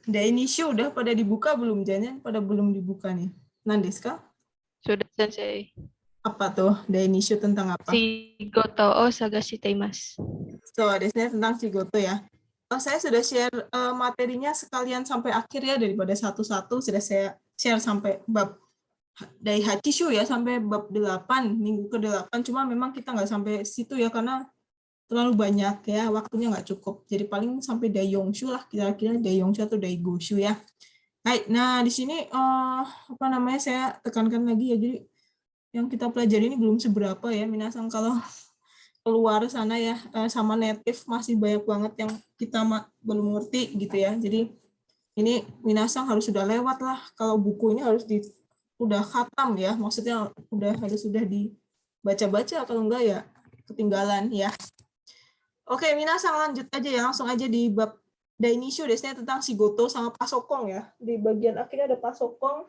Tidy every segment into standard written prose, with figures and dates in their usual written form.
Dainishi udah pada dibuka belum? Jangan pada belum dibuka nih. Nandesu ka? Sudah, Sensei. Apa tuh Dainishi tentang apa? Shigoto o sagashiteimasu. So, desnya tentang Shigoto ya. Saya sudah share materinya sekalian sampai akhir ya, daripada satu-satu sudah saya share sampai bab Daihachi ya, sampai bab 8, minggu ke-8. Cuma memang kita nggak sampai situ ya, karena terlalu banyak ya, waktunya nggak cukup. Jadi paling sampai Daiyonshu lah, kira-kira Daiyonshu atau Daigoshu ya. Baik, nah di sini apa namanya, saya tekankan lagi ya, jadi yang kita pelajari ini belum seberapa ya, minasang. Kalau keluar sana ya, sama native masih banyak banget yang kita belum ngerti gitu ya. Jadi ini minasang harus sudah lewat lah, kalau buku ini harus udah khatam ya, maksudnya sudah dibaca-baca, kalau enggak ya ketinggalan ya. Oke, minasang lanjut aja ya, langsung aja di bab Dainishi desnya tentang Shigoto sama Pasokong ya. Di bagian akhirnya ada Pasokong.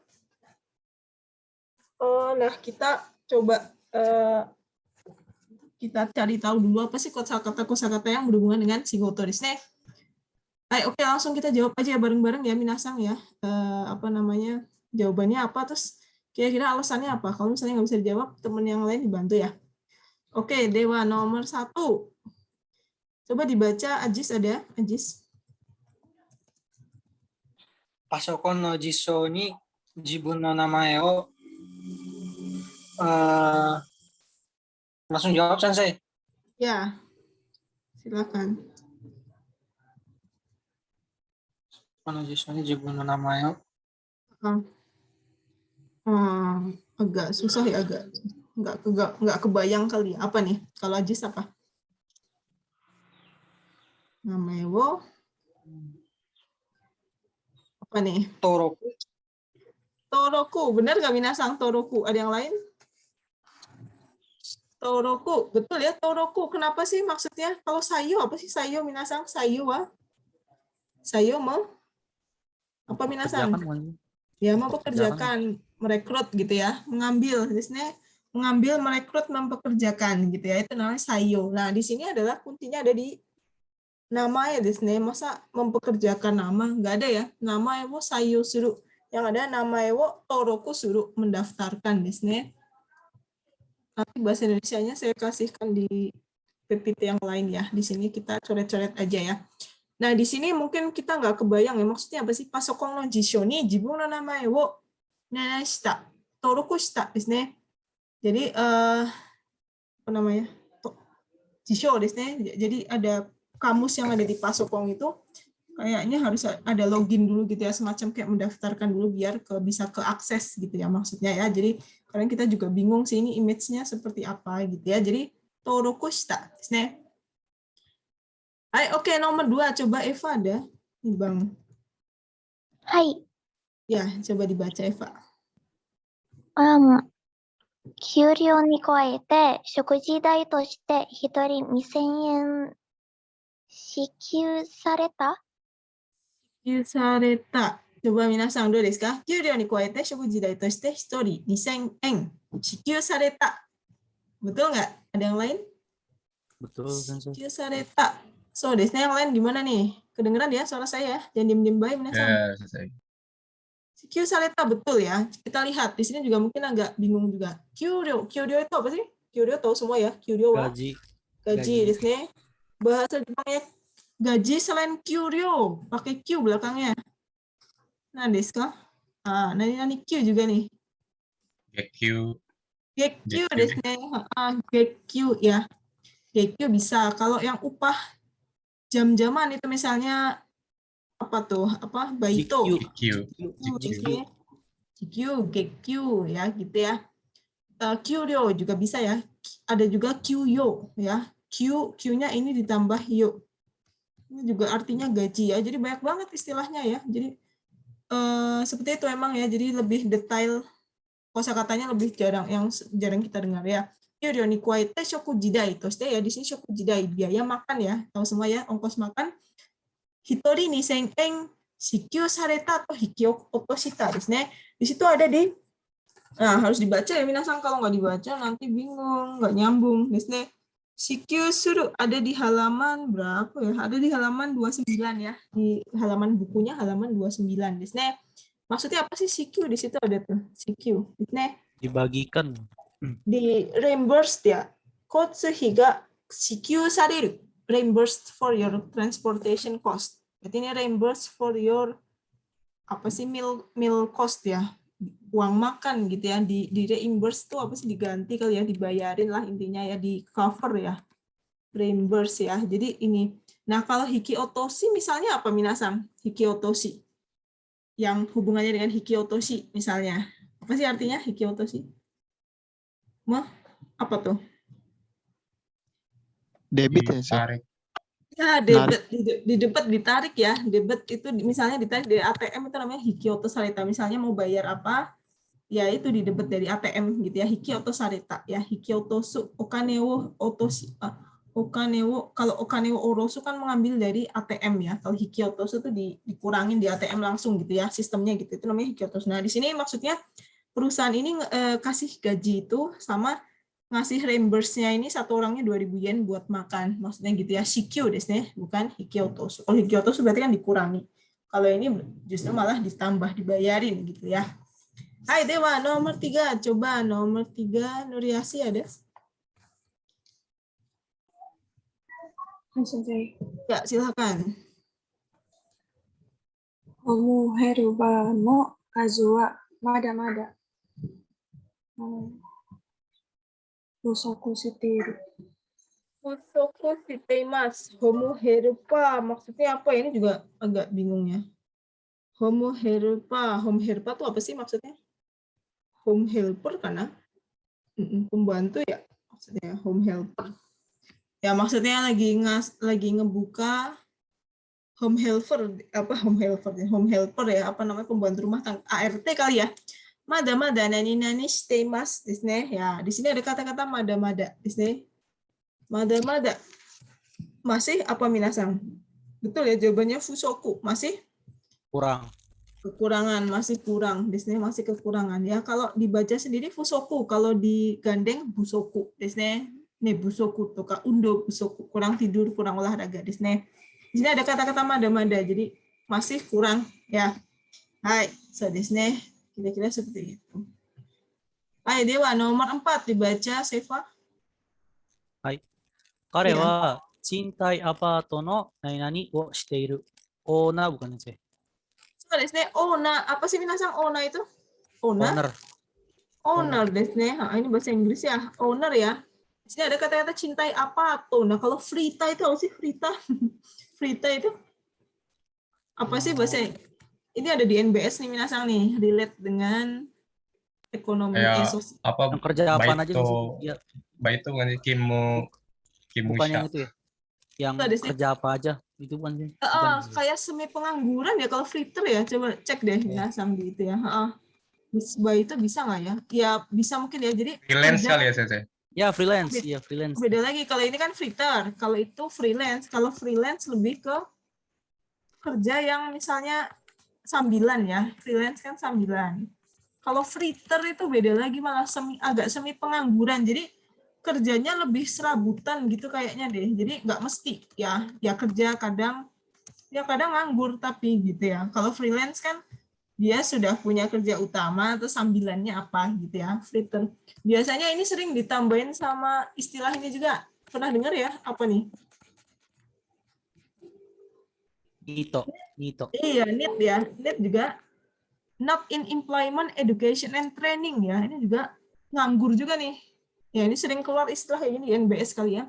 Nah, kita coba kita cari tahu dulu apa sih kosakata yang berhubungan dengan Shigoto desnya. Oke, langsung kita jawab aja bareng-bareng ya minasang ya. Apa namanya? Jawabannya apa, terus kira-kira alasannya apa? Kalau misalnya nggak bisa dijawab, teman yang lain dibantu ya. Oke, Dewa nomor 1. Coba dibaca, Ajis ada? Ajis. Pasokon no jisou ni jibun no namae o langsung jawab Sensei. Ya, silakan. Pasokon no jisou ni jibun no namae o. Agak susah ya, agak nggak kebayang kali ya. Apa nih? Kalau Ajis apa? Namewo. Apa nih? Toroku. Toroku, benar nggak minasang? Toroku. Ada yang lain? Toroku, betul ya, Toroku. Kenapa sih maksudnya? Kalau sayo, apa sih sayo minasang? Sayo wa? Sayo mau? Apa minasang? Ya, mau pekerjakan, merekrut gitu ya, mengambil, biasanya mengambil, merekrut, mempekerjakan gitu ya, itu namanya sayo. Nah, di sini adalah kuntinya ada di nama ya, desne. Masa mempekerjakan nama? Nggak ada ya. Nama ewo sayo suru. Yang ada nama ewo toroku suru, mendaftarkan desne. Nanti bahasa Indonesianya saya kasihkan di PPT yang lain ya. Di sini kita coret-coret aja ya. Nah, di sini mungkin kita nggak kebayang ya, maksudnya apa sih? Pasokong no jisho ni jibun no namae wo nanashita, toroku shita desu ne. Jadi apa namanya? Jisho desu ne. Jadi ada kamus yang ada di Pasokong itu kayaknya harus ada login dulu gitu ya, semacam kayak mendaftarkan dulu biar bisa keakses gitu ya maksudnya ya. Jadi kadang kita juga bingung sih ini image-nya seperti apa gitu ya. Jadi toroku shita desu ne. Oke, nomor 2, coba Eva ada. Nih, Bang. Hai. Ya, coba dibaca Eva. 給料に加えて食事代として1人2000円支給された 支給された。coba minasangどうですか? 給料に加えて食事代として1人2000円支給された. Betul nggak? Ada yang lain? Betul, Sensei. 支給された. So, desnya yang lain gimana nih? Kedengeran ya suara saya? Jangan diem-diem baik, minasang. Ya, Sensei. Kyuryo sareta betul ya. Kita lihat di sini juga mungkin agak bingung juga. Kyuryo itu apa sih? Kyuryo tahu semua ya. Kyuryo wa gaji di sini. Bahasa Jepangnya gaji selain kyuryo pakai Q belakangnya. Nah, desu ka? Nani Q juga nih. Gekyu. Gekyu desu ne. Gekyu ya. Gekyu bisa. Kalau yang upah jam-jaman itu misalnya apa tuh? Apa? Baito. Jikyu, gekyu ya gitu ya. Kyuryo juga bisa ya. Ada juga kyuyo ya. Q-nya ini ditambah yo. Ini juga artinya gaji ya. Jadi banyak banget istilahnya ya. Jadi seperti itu emang ya. Jadi lebih detail, kosakatanya lebih jarang kita dengar ya. Kyuryo ni kuaite shokujidai toshite ya. Di sini shokujidai biaya makan ya. Tahu semua ya, ongkos makan. Hitori 2000 yen shikyu sareta atau hiki otoshita desu ne. Di situ ada di, nah harus dibaca ya minasang, kalau nggak dibaca nanti bingung, nggak nyambung desu ne. Shikyu suru ada di halaman berapa ya? Ada di halaman 29 ya. Di halaman bukunya halaman 29. Di sini maksudnya apa sih shikyu? Di situ ada tuh shikyu. Di sini Dibagikan. di reimbursed ya. Kotsuhi ga shikyu sareru. Reimbursed for your transportation cost. Berarti ini reimbursed for your apa sih meal cost ya. Uang makan gitu ya, di reimburse tuh apa sih, diganti kali ya, dibayarin lah intinya ya, di cover ya, reimburse ya. Jadi ini. Nah, kalau hiki otoshi misalnya apa minasan? Hiki otoshi yang hubungannya dengan hiki otoshi misalnya. Apa sih artinya hiki otoshi? Apa tuh? Debit ya, Sir? Ditarik. Ya, debit, di debit ditarik ya. Debit itu misalnya ditarik dari ATM itu namanya hiki otoshi. Misalnya mau bayar apa? Ya itu di debit dari ATM gitu ya, hiki otosareta ya, hiki otosu, okane wo otoshi, okane wo, kalau okane wo orosu kan mengambil dari ATM ya, kalau hiki otosu itu dikurangin di ATM langsung gitu ya, sistemnya gitu, itu namanya hiki otosu. Nah di sini maksudnya perusahaan ini kasih gaji itu sama ngasih reimburse-nya ini satu orangnya 2.000 yen buat makan, maksudnya gitu ya, shikyu desu, bukan hiki otosu. Kalau hiki otosu berarti kan dikurangi, kalau ini justru malah ditambah, dibayarin gitu ya. Hai Dewa, nomor 3. Coba nomor 3, Nuriasi ada? Ya, silakan. Omuheru wa no kazu wa mada-mada busoku shiteiru. Fusoku shiteimasu. Homoheru pa. Maksudnya apa? Ini juga agak bingung ya. Homoheru pa. Homoheru pa itu apa sih maksudnya? Home helper karena pembantu ya. Maksudnya home helper. Ya maksudnya lagi ngebuka home helper ya, apa namanya, pembantu rumah tangga, ART kali ya. Mada-mada nani shiteimasu desu ne. Ya, di sini ada kata-kata mada-mada di sini. Mada-mada. Masih apa minasan? Betul ya jawabannya fusoku, masih Kurang. kekurangan, masih kurang. Di sini masih kekurangan ya. Kalau dibaca sendiri fusoku, kalau digandeng busoku. Di sini nih busoku tuh Kak, undo busoku, kurang tidur, kurang olahraga. Di sini ada kata-kata mada-mada, jadi masih kurang ya. Hai, so di sini kira-kira seperti itu. Hai Dewa, nomor 4 dibaca Seva. Hai. Kare wa chintai apato no nani wo shiteiru. Owner bukan sih? So di sini owner, apa sih minasan owner itu? Owner. Owner desu ne. Ini bahasa Inggris ya, owner ya. Di sini ada kata-kata cintai apa tuh. Nah, kalau frita itu apa sih frita? Frita itu apa sih bahasa? Ini ada di NBS nih minasan nih, relate dengan ekonomi Kayak apa? Yang kerja apaan aja sih? Ya, Baito kan kimu bukan yang kimusha. itu ya. Yang Ada sih. kerja apa aja itu bukan sih? Bukan. Kayak semi pengangguran ya kalau fritter ya, coba cek deh minasan gitu ya. By itu bisa nggak ya? Ya bisa mungkin ya. Jadi Freelance kerja kali ya Sensei. Ya freelance, iya freelance. beda lagi. Kalau ini kan fritter, kalau itu freelance. Kalau freelance lebih ke kerja yang misalnya sambilan ya, freelance kan sambilan. Kalau fritter itu beda lagi, malah agak semi pengangguran. Jadi kerjanya lebih serabutan gitu kayaknya deh. Jadi nggak mesti ya kerja kadang nganggur tapi gitu ya. Kalau freelance kan dia sudah punya kerja utama atau sambilannya apa gitu ya, fritter. Biasanya ini sering ditambahin sama istilah ini juga. Pernah dengar ya? Apa nih? Nito. Iya, NEET ya. NEET juga not in employment, education and training ya. Ini juga nganggur juga nih. Ya, ini sering keluar istilah kayak gini di NBS kali ya.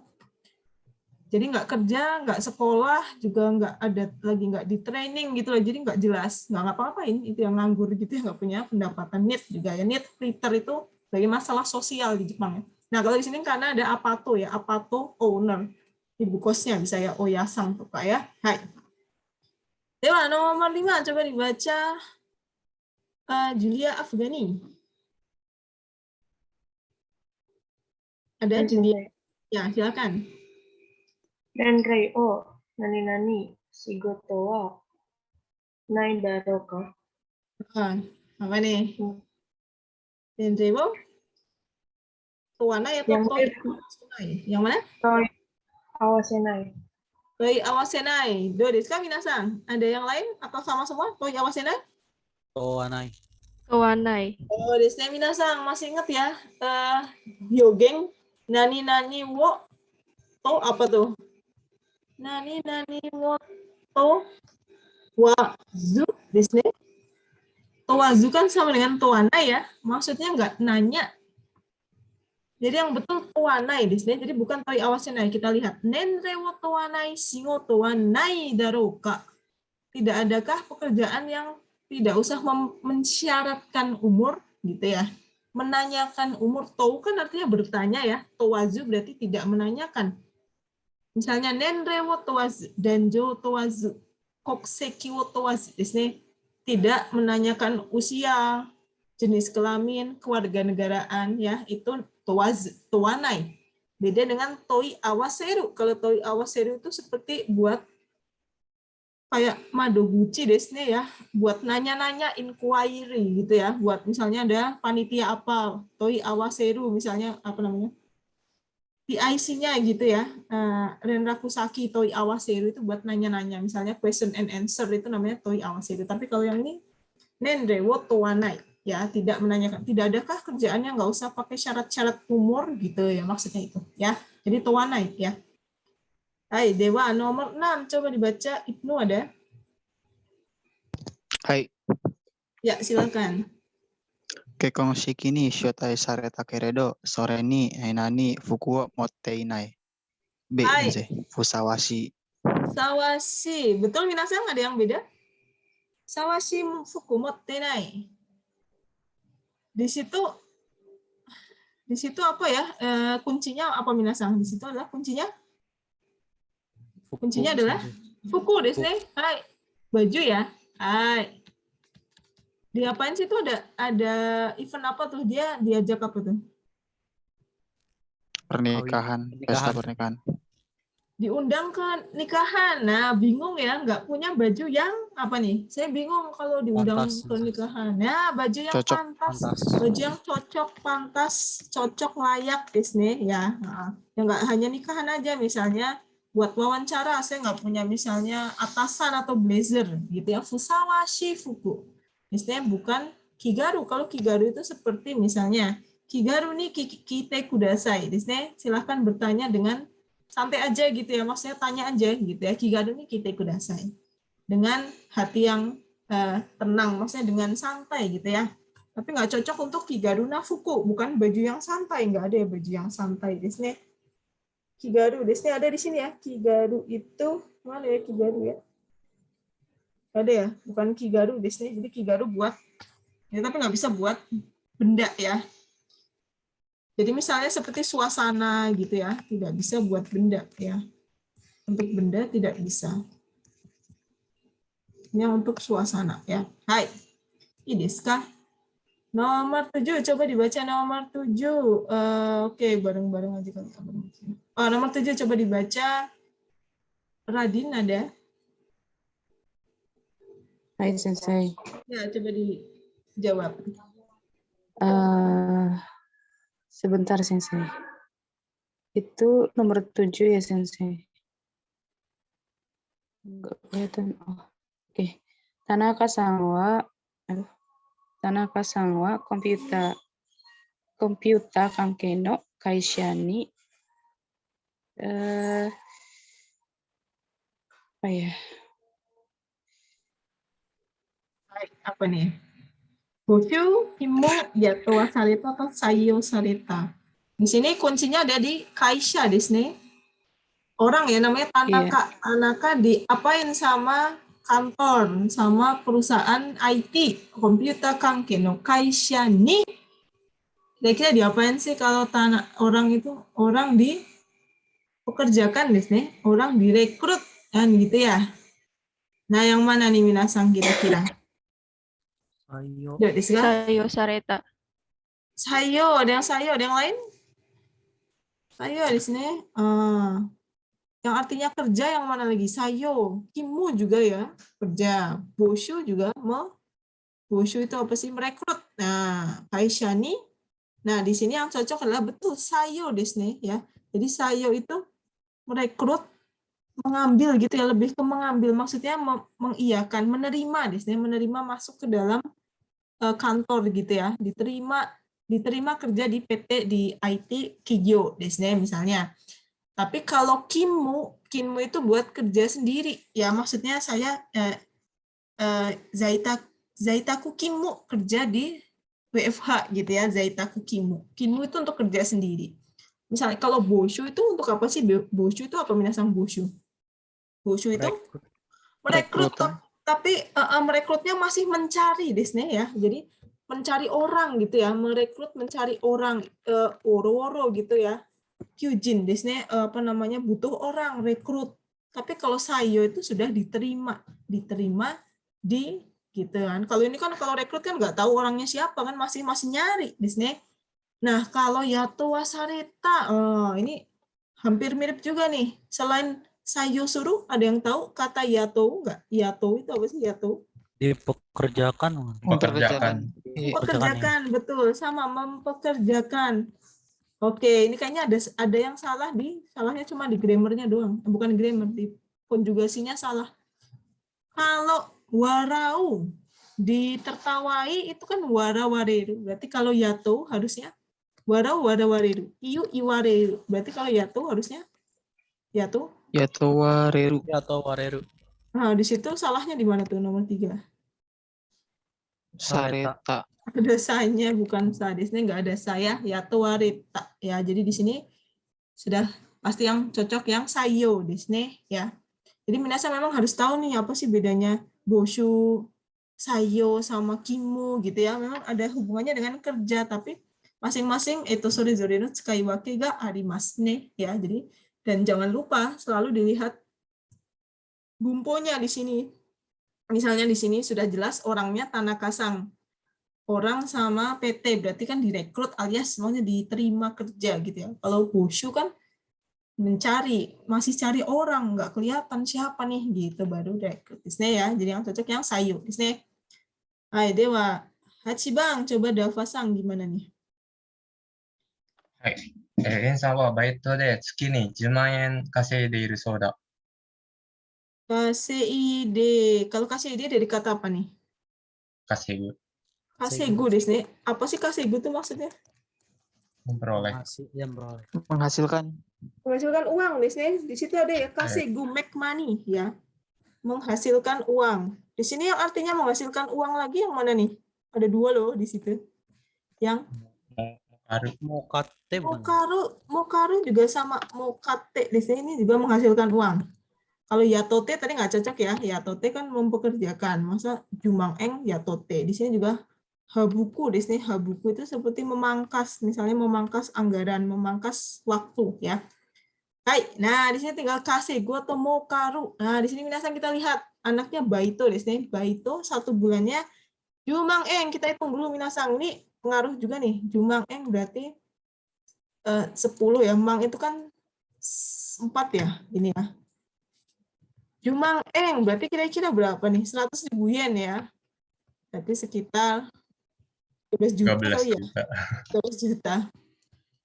Jadi nggak kerja, nggak sekolah, juga nggak di training gitu loh. Jadi nggak jelas, nggak ngapa-ngapain. Itu yang nganggur gitu ya, nggak punya pendapatan. NEET juga ya. NEET fritter itu bagi masalah sosial di Jepang ya. Nah, kalau di sini karena ada apato ya, apato owner. Ibu kosnya bisa ya Oyasang tuh Pak ya. Hai. Dewa, nomor 5 coba dibaca Julia Afghani. Ada Julia? Ya, silakan. Renrei o nani shigoto wa nai daro ka? Apa nih? Denrewo? Towanai atau Yang toi itu. awasenai? Yang mana? Toi awasenai. Toi awasenai. Do desu ka minasan? Ada yang lain atau sama semua? Toi awasenai? Toanai. Kawanai. Oh, desu ne minasan. Masih ingat ya? Hyogeng nani nani wo to apa tuh? Nani nani wo to wazu desu ne. Towazu kan sama dengan towanai ya. Maksudnya nggak nanya. Jadi yang betul towanai di sini. Jadi bukan toi awasenai. Kita lihat. Nenrei wo towanai shigoto wa nai daro ka. Tidak adakah pekerjaan yang tidak usah mensyaratkan umur gitu ya. Menanyakan umur. Tou kan artinya bertanya ya. Towazu berarti tidak menanyakan. Misalnya nenrei wo towazu, danjo towazu, kokuseki wo towazu di sini. Tidak menanyakan usia, jenis kelamin, kewarganegaraan ya, itu towanai. Beda dengan toi awaseru. Kalau toi awaseru itu seperti buat kayak madoguchi desu ne ya, buat nanya-nanya inquiry gitu ya, buat misalnya ada panitia apa, toi awaseru misalnya apa namanya? PIC-nya gitu ya. Renrakusaki toi awaseru itu buat nanya-nanya, misalnya question and answer itu namanya toi awaseru. Tapi kalau yang ini nenrei wo towanai ya, tidak menanyakan, tidak adakah kerjaan yang nggak usah pakai syarat-syarat umur gitu ya, maksudnya itu ya. Jadi towanai ya. Hai, dewa nomor 6 coba dibaca. Ibnu ada? Hai, Ya, silakan. kekonshiki ni shotai sareta keredo, sore ni nani fuku wo motte inai. B, Hai. sensei. Fusawashi. Sawashi. Betul minasan, ada yang beda? Sawashi fuku motte nai. Di situ apa ya? Kuncinya apa minasan? Di situ adalah kuncinya adalah fuku desu ne. Hai. Baju ya. Hai. Diapain sih itu ada event apa tuh? Dia diajak apa tuh? Pernikahan, pesta pernikahan. Diundang ke nikahan. Nah, bingung ya, nggak punya baju yang apa nih? Saya bingung kalau diundang Pantas. ke nikahan. Nah, baju yang Cocok. pantas, baju yang cocok, pantas, cocok, layak, Disney ya. Nah, ya nggak hanya nikahan aja, misalnya buat wawancara, saya nggak punya misalnya atasan atau blazer gitu ya. Fusawashi fuku. Misalnya bukan kigaru. Kalau kigaru itu seperti misalnya kigaru ni kite kudasai. Disney silahkan bertanya dengan santai aja gitu ya, maksudnya tanya aja gitu ya. Kigaru ni kite kudasai. Dengan hati yang tenang, maksudnya dengan santai gitu ya. Tapi nggak cocok untuk kigaru nafuku, bukan baju yang santai, nggak ada ya baju yang santai. Disney kigaru, Disney ada di sini ya. Kigaru itu mana ya kigaru ya? Ada ya, bukan kigaru Disney. Jadi kigaru buat ya, tapi nggak bisa buat benda ya. Jadi misalnya seperti suasana gitu ya, tidak bisa buat benda ya. Untuk benda tidak bisa. Ini untuk suasana ya. Hai. Ini desu nomor 7, coba dibaca nomor 7. Oke, bareng-bareng aja kali. Nomor 7 coba dibaca. Radin ada? Hai Sensei. Ya, coba dijawab. Sebentar Sensei. Itu nomor 7 ya Sensei? Enggak kelihatan. Oh, oke. Tanaka-san wa komputer kankei no kaisha ni apa ya? Apa nih? Boshu, Himo, Yato, Sareta, atau Sayo, Sareta. Di sini kuncinya ada di kaisha di sini. Orang ya namanya Tanaka. Iya. Tanaka diapain sama kantor, sama perusahaan IT, komputer kanke no kaisha ni. Kira-kira diapain sih kalau orang itu orang dipekerjakan di sini, orang direkrut kan gitu ya. Nah, yang mana nih minasang kira-kira? Sayo. Sayo sareta. Sayo, ada yang lain? Sayo di sini. Yang artinya kerja yang mana lagi? Sayo. Kimu juga ya, kerja. Boshu juga Boshu itu apa sih? Merekrut. Nah, kaisha ni Nah, di sini yang cocok adalah betul sayo desu ne, ya. Jadi sayo itu merekrut, mengambil gitu ya, lebih ke mengambil, maksudnya mengiyakan, menerima desu ne, menerima masuk ke dalam kantor gitu ya, diterima kerja di PT di IT Kigyo desu ne misalnya. Tapi kalau kinmu itu buat kerja sendiri ya, maksudnya saya zaitaku kinmu kerja di WFH gitu ya, zaitaku kinmu. Kinmu itu untuk kerja sendiri. Misalnya kalau boshu itu untuk apa sih? Boshu itu apa minasang boshu? Boshu itu merekrut, tapi merekrutnya masih mencari desu ne ya. Jadi mencari orang gitu ya, merekrut mencari orang, woro-woro gitu ya. Kyujin desu ne, apa namanya, butuh orang, rekrut. Tapi kalau sayo itu sudah diterima di gitu kan. Kalau ini kan kalau rekrut kan nggak tahu orangnya siapa kan, masih nyari desu ne. Nah, kalau yato wasareta, ini hampir mirip juga nih. Selain sayo suruh, ada yang tahu kata yato nggak? Yato itu apa sih yato? Dipekerjakan. Pekerjakan, betul. Sama, mempekerjakan. Oke, ini kayaknya ada yang salahnya cuma di grammarnya doang. Bukan grammar, di konjugasinya salah. Kalau warau, ditertawai itu kan warawareru. Berarti kalau yato harusnya warau warawareru. Iyu iwareru. Berarti kalau yato harusnya yato. Yatowareru. Nah, di situ salahnya di mana tuh nomor 3? Sareta. Ada saya, bukan sa. Di sini nggak ada saya, yato wareta. Ya, jadi di sini sudah pasti yang cocok yang sayo di sini ya. Jadi minasan memang harus tahu nih apa sih bedanya boshu, sayo sama kimu gitu ya. Memang ada hubungannya dengan kerja, tapi masing-masing itu sorezore no tsukaiwake ga arimasu ne ya. Jadi dan jangan lupa selalu dilihat gumponya di sini. Misalnya di sini sudah jelas orangnya Tanaka-san. Orang sama PT berarti kan direkrut alias semuanya diterima kerja gitu ya. Kalau boshu kan mencari, masih cari orang, nggak kelihatan siapa nih gitu, baru direkrut ya. Jadi yang cocok yang sayo desu. Hai dewa, Hachibang, coba Dava-san gimana nih? はい。レンさんはバイトで月に10万円稼いでいるそうだ。 KCID, kalau KCID dari kata apa nih? 稼ぐ。 Kasegu desu. Apa sih kasegu itu maksudnya? Memperoleh. Menghasilkan. Menghasilkan uang desu. Di situ ada ya kasegu, make money ya. Menghasilkan uang. Di sini yang artinya menghasilkan uang lagi yang mana nih? Ada 2 loh di situ. Yang mokaru juga sama mokate di sini juga menghasilkan uang. Kalau yatote tadi nggak cocok ya. Yatote kan mempekerjakan. Masa jumangeng yatote. Di sini juga habuku di sini. Habuku itu seperti memangkas, misalnya memangkas anggaran, memangkas waktu ya. Hai, nah di sini tinggal kasegu atau mokaru. Nah di sini minasan kita lihat anaknya Baito di sini. Baito 1 bulannya jumangeng. Kita hitung dulu minasan. Ini pengaruh juga nih. Jumangeng berarti 10 ya. Mang itu kan 4 ya. Ini ya. Jumangeng berarti kira-kira berapa nih? 100.000 yen ya. Berarti sekitar 13 juta. 13 juta. 13 juta.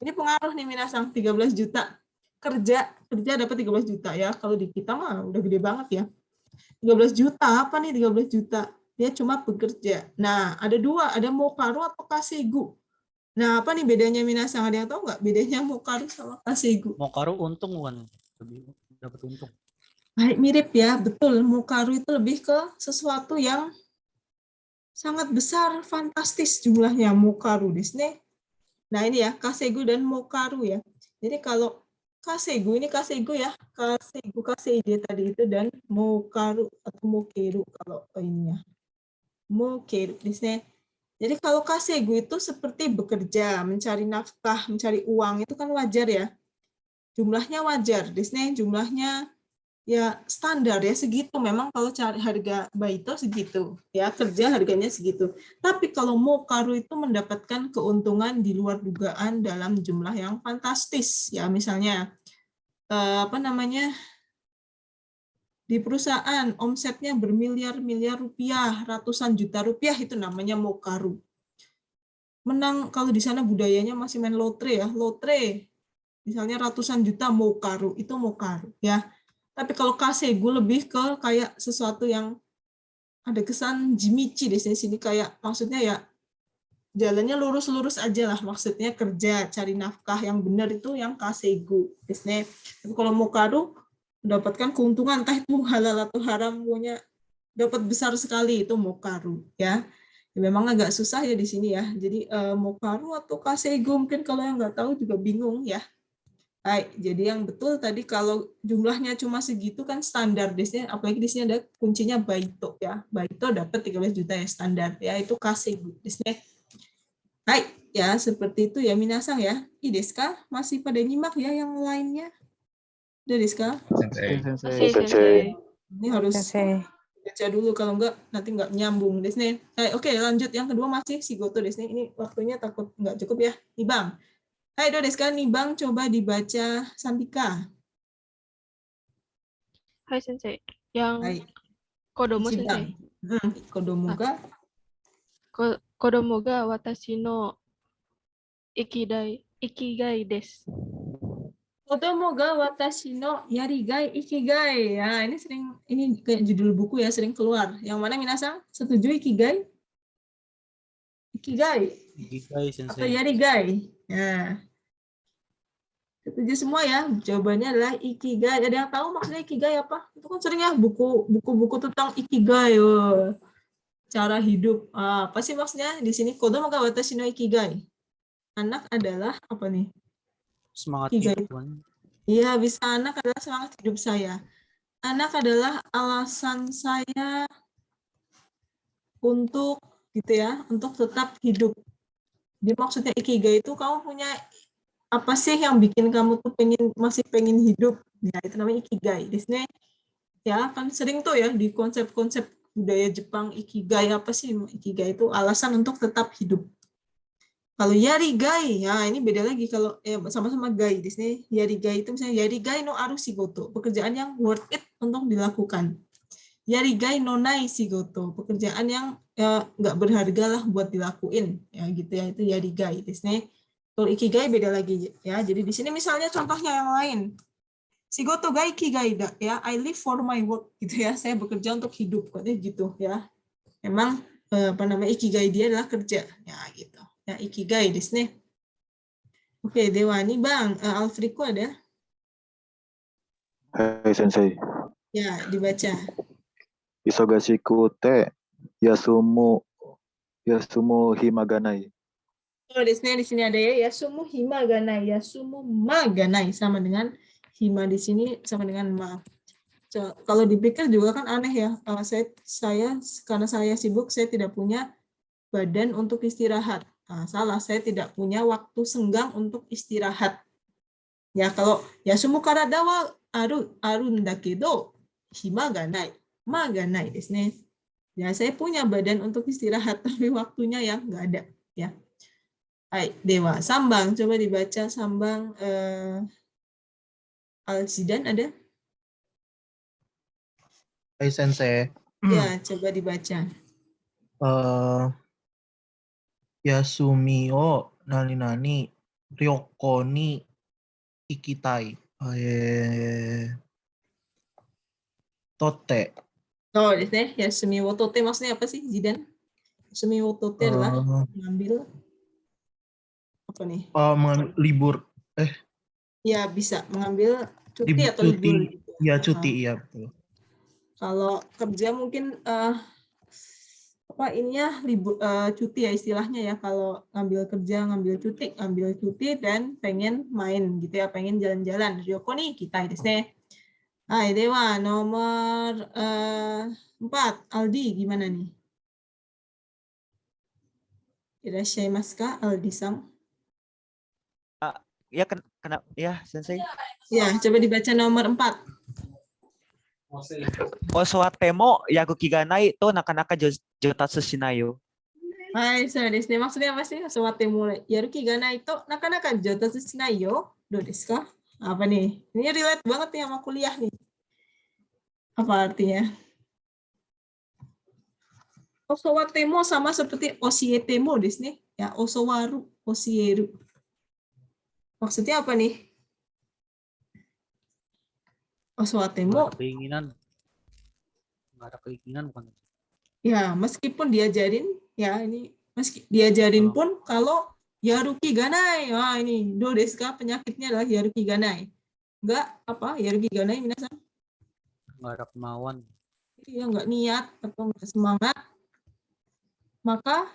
Ini pengaruh nih minasang, 13 juta. Kerja dapat 13 juta ya. Kalau di kita mah udah gede banget ya. 13 juta, apa nih 13 juta? Dia cuma bekerja. Nah, ada 2, ada mokaru atau kasegu. Nah, apa nih bedanya minasang? Ada yang tahu nggak bedanya mokaru sama kasegu? Mokaru untung kan? Lebih dapat untung. Baik, mirip ya, betul. Mokaru itu lebih ke sesuatu yang sangat besar, fantastis jumlahnya mokaru desu. Nah ini ya, kasegu dan mokaru ya. Jadi kalau kasegu, ini kasegu ya, kasegu, kaseide tadi itu, dan mokaru atau mokeru kalau ininya. Mokeru desu. Jadi kalau kasegu itu seperti bekerja, mencari nafkah, mencari uang, itu kan wajar ya. Jumlahnya wajar desu, jumlahnya ya standar ya segitu, memang kalau cari harga baito segitu ya, kerja harganya segitu. Tapi kalau mokaru itu mendapatkan keuntungan di luar dugaan dalam jumlah yang fantastis ya, misalnya apa namanya, di perusahaan omsetnya bermiliar-miliar rupiah, ratusan juta rupiah, itu namanya mokaru. menang, kalau di sana budayanya masih main lotre ya, lotre. Misalnya ratusan juta mokaru, itu mokaru ya. Tapi kalau kasegu lebih ke kayak sesuatu yang ada kesan jimichi di sini kayak maksudnya ya jalannya lurus-lurus aja lah, maksudnya kerja, cari nafkah yang benar itu yang kasegu. Tapi kalau mokaru mendapatkan keuntungan, entah itu halal atau haram, punya dapat besar sekali, itu mokaru ya. Memang agak susah ya di sini ya. Jadi mokaru atau kasegu mungkin kalau yang nggak tahu juga bingung ya. Baik, jadi yang betul tadi kalau jumlahnya cuma segitu kan standar desnya, apalagi di sini ada kuncinya baito ya. Baito dapat 13 juta ya standar ya, itu kasegu desnya. Baik, ya seperti itu ya minasang ya. Deska masih pada nyimak ya yang lainnya. Deska. Sensei. Sensei. Ini harus baca dulu, kalau enggak nanti enggak nyambung desne. Oke, lanjut yang kedua masih Shigoto desne. Ini waktunya takut enggak cukup ya. Nibang. Hai do deska, Nibang coba dibaca Santika. Hai Sensei. Yang Hai. Kodomo Ichiban. Sensei. Kodomo ga Kodomo ga watashi no ikigai desu. Kodomo ga watashi no yarigai ikigai. Ya, ini kayak judul buku ya, sering keluar. Yang mana minasang? Setuju ikigai? Ikigai Ikigai, atau Sensei. yarigai? Ya. Setuju semua ya. Jawabannya adalah ikigai. Ada yang tahu maksudnya ikigai apa? Itu kan sering ya buku-buku tentang ikigai. Cara hidup. Apa sih maksudnya di sini? Kodomo ga watashi no ikigai. Anak adalah apa nih? Semangat Ikigai. hidup kan. Iya, bisa anak adalah semangat hidup saya. Anak adalah alasan saya untuk gitu ya, untuk tetap hidup. Jadi maksudnya ikigai itu kamu punya apa sih yang bikin kamu tuh masih pengen hidup? Ya, itu namanya ikigai. Di sini ya kan sering tuh ya di konsep-konsep budaya Jepang ikigai, apa sih ikigai itu alasan untuk tetap hidup. Kalau yarigai, ya ini beda lagi kalau sama-sama gai di sini. Yarigai itu misalnya yarigai no aru shigoto, pekerjaan yang worth it untuk dilakukan. Yarigai no nai shigoto, pekerjaan yang nggak berharga lah buat dilakuin, ya gitu ya, itu yarigai di sini. Kalau ikigai beda lagi ya. Jadi di sini misalnya contohnya yang lain. Shigoto ga ikigai da ya, I live for my work gitu ya. Saya bekerja untuk hidup katanya gitu ya. Memang apa namanya ikigai dia adalah kerja ya gitu. Ya, ikigai desu ne. Oke, Dewa ini Bang, Alfrico ada? Hai Sensei. Ya, dibaca. Isogashiku te yasumu hima ga nai. Oh, di sini ada ya, yasumu hima ga nai, yasumu ma ga nai, sama dengan hima di sini sama dengan ma. Kalau dipikir juga kan aneh ya. Saya karena saya sibuk, saya tidak punya badan untuk istirahat. Salah, saya tidak punya waktu senggang untuk istirahat. Ya, kalau yasumu karada wa arun dakedo hima ga nai, ma ga nai desu ne. Ya, saya punya badan untuk istirahat tapi waktunya yang nggak ada, ya. Hai, Dewa, sambang coba dibaca sambang Al-Zidan ada? Hai Sensei. Ya, coba dibaca. Yasumi o nani ryoko ni ikitai. Tote. Oh, ini yasumi wo tote maksudnya apa sih, Zidan? Yasumi wo tote adalah mengambil apa nih? Libur. Ya, bisa mengambil cuti atau libur. Ya, cuti, ya betul. Kalau kerja mungkin libur, cuti ya istilahnya ya. Kalau ngambil kerja, ngambil cuti dan pengen main gitu ya, pengen jalan-jalan. Ryoko nih kita desu ne. Hai, Dewa, nomor 4. Aldi, gimana nih? Irashimasu ka, Aldi-san? Ya, kenapa? Ya, Sensei. Ya, coba dibaca nomor 4. Osowatemo yakuki ga nai to nakanaka jotatsu shinayo. Hai, so desu ne. Maksudnya apa sih? Osowatemo yaruki ga nai to nakanaka jotatsu shinayo. Do desu ka? Apa nih? Ini relate banget nih sama kuliah nih. Apa artinya? Osowatemo sama seperti osietemo desu ne. Ya, osowaru, osieru. Maksudnya apa nih? Nggak Oswatemo. ada keinginan. Nggak ada keinginan bukan? Ya, meskipun diajarin, ya ini meski diajarin pun kalau yaruki ganai. Wah, ini do desu ka, penyakitnya adalah yaruki ganai. Enggak apa? Yaruki ganai minasan. Nggak ada kemauan. Ya enggak niat atau enggak semangat. Maka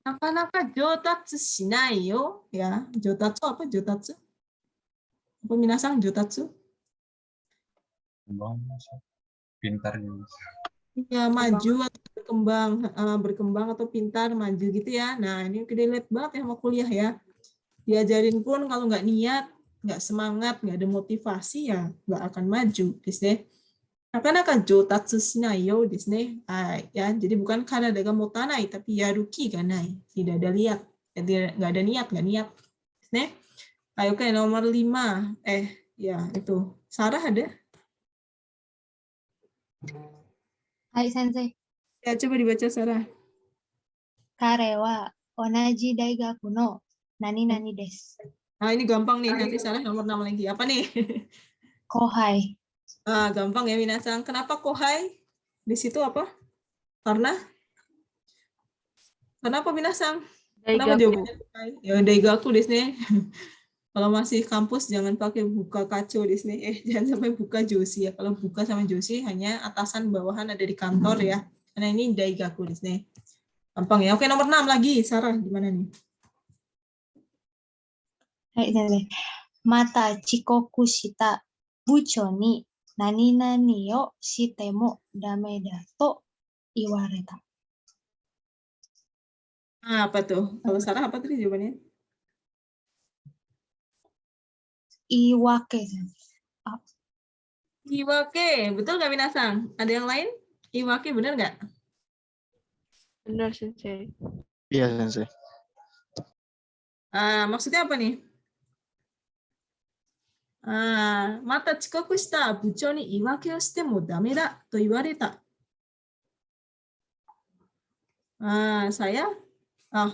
nakanaka jotatsu shinai yo. Ya, jotatsu apa jotatsu? Apa minasan jotatsu? Pintar juga. Ya, maju atau berkembang atau pintar, maju gitu ya. Nah, ini relate banget ya sama kuliah ya. Diajarin pun kalau nggak niat, nggak semangat, nggak ada motivasi ya nggak akan maju, desu. Nakanaka jotatsu shinai yo desu. Ya, jadi bukan karada ga motanai, tapi yaruki ga nai. Tidak ada lihat, nggak ada niat, nggak niat. Desu. Ayo, oke, nomor 5. Ya itu. Sarah ada? はい、先生。 Ya, coba dibaca Sarah. 彼は同じ大学の何々です。 Nah, ini gampang nih. Nanti Sarah nomor 6 lagi. Apa nih? Kohai. Gampang ya, Minasang. Kenapa kohai? Di situ apa? Karena apa, Minasang? Kenapa jawabannya kohai? Ya, daigaku desu ne. Kalau masih kampus jangan pakai buka kaco di sini. Jangan sampai buka joshi ya. Kalau buka sama joshi hanya atasan bawahan ada di kantor ya. Karena ini daigaku di sini. Gampang ya. Oke, nomor 6 lagi. Sarah gimana nih? はい、先生。また遅刻した部長に何々をしてもダメだと言われた。 Apa tuh? Kalau Sarah apa tadi jawabannya? Iwake. Iwake, betul nggak Minasang? Ada yang lain? Iwake benar nggak? Benar, Sensei. Iya, Sensei. Maksudnya apa nih? Mata chikoku shita buchou ni iwake o shite mo dame da to iwareta. Saya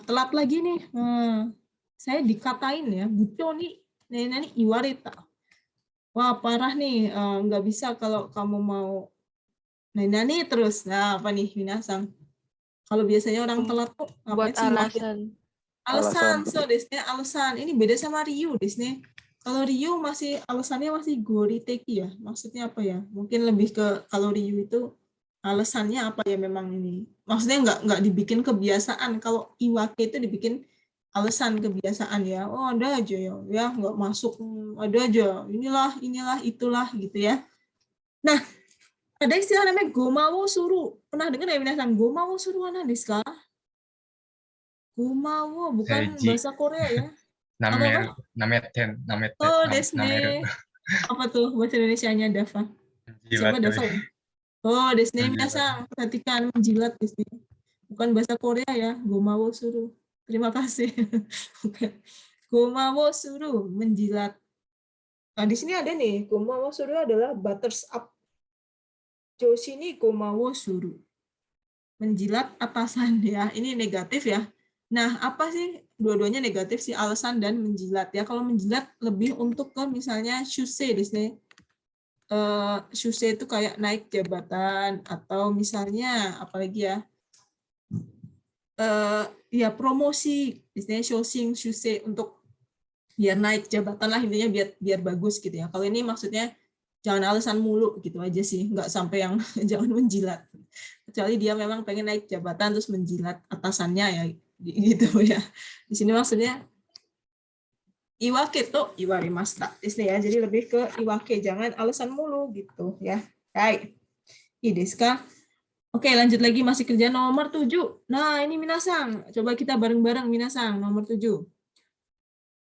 telat lagi nih. Saya dikatain ya, buchou ni nani iwareta. Wah, parah nih, nggak bisa kalau kamu mau nani terus. Nah, apa nih, Minasang? Kalau biasanya orang telat tuh Buat alasan. Alasan, so desne, alasan. Ini beda sama Ryu desne. Kalau Ryu masih alasannya masih goriteki ya. Maksudnya apa ya? Mungkin lebih ke kalau Ryu itu alasannya apa ya memang ini. Maksudnya nggak dibikin kebiasaan. Kalau iwake itu dibikin alasan kebiasaan ya. Oh, ada aja ya nggak masuk, ada aja. Inilah itulah gitu ya. Nah, ada istilah namanya gomawo suru. Pernah dengar ya minasan? Gomawo suru ana desu ka? Gomawo bukan bahasa Korea ya. Nameten. Oh, desne. Apa tuh bahasa Indonesianya, Dava? Siapa Dava ya? Oh, desne minasan. Perhatikan, menjilat desne. Bukan bahasa Korea ya. Gomawo suru. Terima kasih. Gomawo suru, menjilat. Nah, di sini ada nih, gomawo suru adalah butters up. Joshi ni gomawo suru. Menjilat atasan ya. Ini negatif ya. Nah, apa sih? Dua-duanya negatif sih, alasan dan menjilat ya. Kalau menjilat lebih untuk ke misalnya shusei di sini. Shusei itu kayak naik jabatan atau misalnya apalagi ya? Ya promosi, misalnya shusei untuk biar naik jabatan lah, intinya biar bagus gitu ya. Kalau ini maksudnya jangan alasan mulu gitu aja sih, nggak sampai yang jangan menjilat. Kecuali dia memang pengen naik jabatan terus menjilat atasannya ya gitu ya. Di sini maksudnya iwake to iwarimashita. Ya, jadi lebih ke iwake, jangan alasan mulu gitu ya. Baik. Ii desu ka? Oke, lanjut lagi, masih kerja nomor 7. Nah, ini Minasang. Coba kita bareng-bareng Minasang, nomor 7.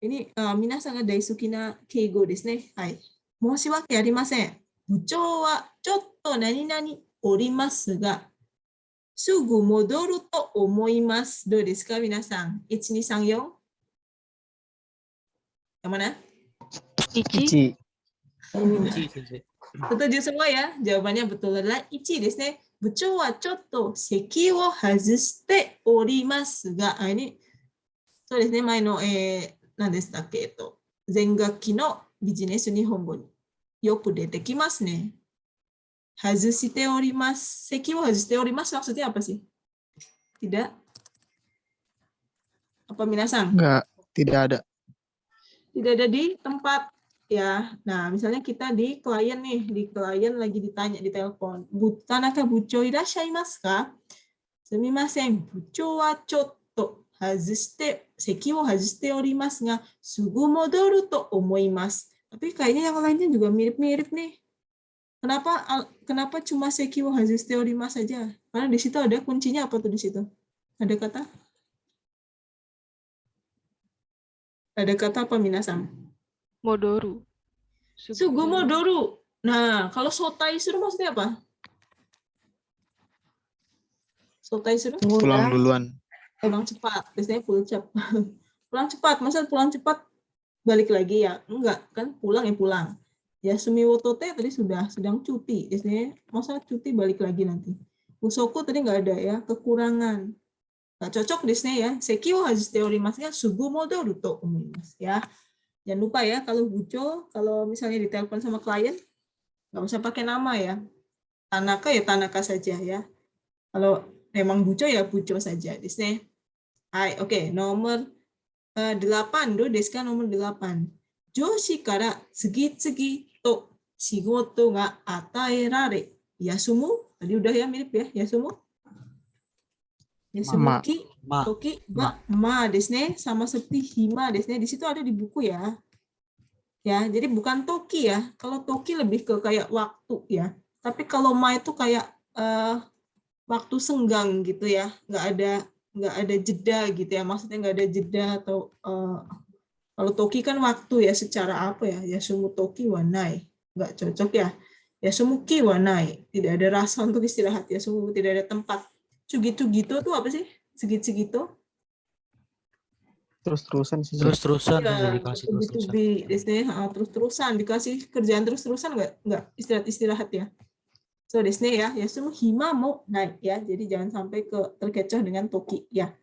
Ini Minasang ga daisuki na keigo desu ne. Hai. Moshiwake arimasen. Buchou wa chotto nani-nani orimasu ga, sugu modoru to omoimasu. Do desu ka, Minasang? 1, 2, 3, 4. Yang mana? Ichi. Setuju semua ya? Jawabannya betul adalah ichi desu ne. 部長はちょっと席を外しておりますが、そうですね、前の、何でしたっけ、前学期のビジネス日本語によく出てきますね。外しております。席を外しております. Maksudnya apa sih? Tidak? Apa minasan? Enggak, tidak ada. Tidak ada di tempat. Ya, nah misalnya kita di klien nih, di klien lagi ditanya di telepon, Tanaka bucho irasshaimasu ka? Sumimasen, bucho wa chotto hazusite, seki wo hazusite orimasu ga, sugu modoru to omoimasu. Tapi kayaknya yang lainnya juga mirip-mirip nih. Kenapa cuma seki wo hazusite orimasu saja? Karena di situ ada kuncinya apa tuh di situ? Ada kata apa minasan? Modoru. Sugumodoru. Nah, kalau sotai suru maksudnya apa? Sotai suru? Pulang duluan. Pulang cepat. Biasanya pulang cepat. Masa pulang cepat balik lagi ya? Enggak, kan pulang ya pulang. Ya sumiwotote tadi sedang cuti. Biasanya masa cuti balik lagi nanti. Usoku tadi nggak ada ya, kekurangan. Nggak cocok di sini ya. Seki wo hazusite orimasu ga sugumodoru to omoimasu ya. Jangan lupa ya, kalau buco, kalau misalnya ditelepon sama klien, nggak usah pakai nama ya. Tanaka ya Tanaka saja ya. Kalau memang buco ya buco saja. Di sini. Hai, oke. Nomor 8. Do desu ka nomor 8. Joshi kara tsugi-tsugi to shigoto ga ataerare. Yasumu. Tadi udah ya, mirip ya. Yasumu. Yasumuki. Toki ma desne sama seperti hima desne di situ ada di buku ya. Ya, jadi bukan toki ya. Kalau toki lebih ke kayak waktu ya. Tapi kalau ma itu kayak waktu senggang gitu ya. Nggak ada jeda gitu ya. Maksudnya nggak ada jeda atau kalau toki kan waktu ya secara apa ya? Yasumu toki wanai. Nggak cocok ya. Yasumuki wanai. Tidak ada rasa untuk istirahat. Yasumu tidak ada tempat. Cugito tuh apa sih? Segit-segito. Terus-terusan sih. Terus-terusan Ya, dikasih terus-terusan dikasih kerjaan terus-terusan nggak istirahat ya. So desne ya, yasumu hima mo naik ya. Jadi jangan sampai terkecoh dengan toki ya.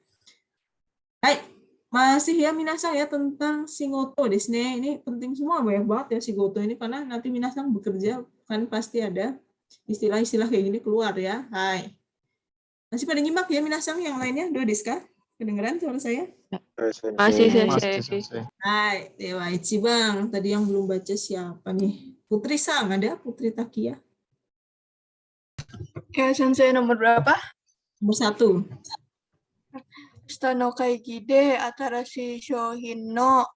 Hai, masih ya minasang ya tentang shigoto desne. Ini penting semua banyak banget ya shigoto ini karena nanti minasang bekerja kan pasti ada istilah-istilah kayak gini keluar ya. Hai. Masih pada nyimak ya minasang yang lainnya? Do desu ka? Kedengeran suara saya? Masih, Sensei. Hai, Dewa Ichibang. Tadi yang belum baca siapa nih? Putri Sang, ada? Putri Takia. Ya, Sensei nomor berapa? Nomor 1. Shita no kaigi de atarashi shouhin no.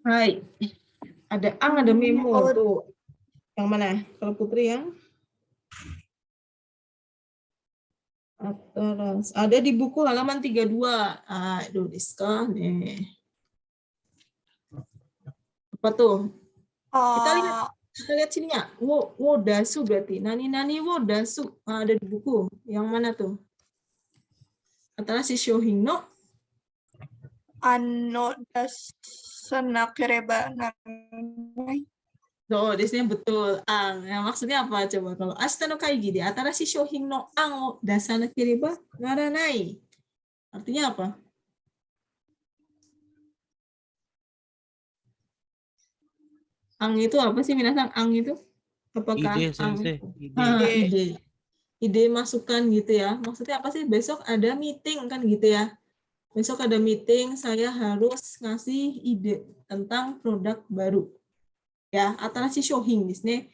Hai. Ada ada memo tuh. Yang mana? Kalau Putri yang? Ada di buku halaman 32. Do desu ka ne. Apa tuh? Kita lihat sininya. Wo dasu berarti. Nani wo dasu. Ada di buku. Yang mana tuh? Atarashi shouhin no. Dasanakireba nanai. Oh, desnya betul. Nah, maksudnya apa coba kalau ashita no kaigi de atarashi shouhin no an o dasanakireba naranai. Artinya apa? Ang itu apa sih minasan? Ang itu apakah ide, ang? Sensei. Ide masukan gitu ya. Maksudnya apa sih? Besok ada meeting kan gitu ya. Besok ada meeting, saya harus ngasih ide tentang produk baru. Ya, atarashi shouhin desu ne.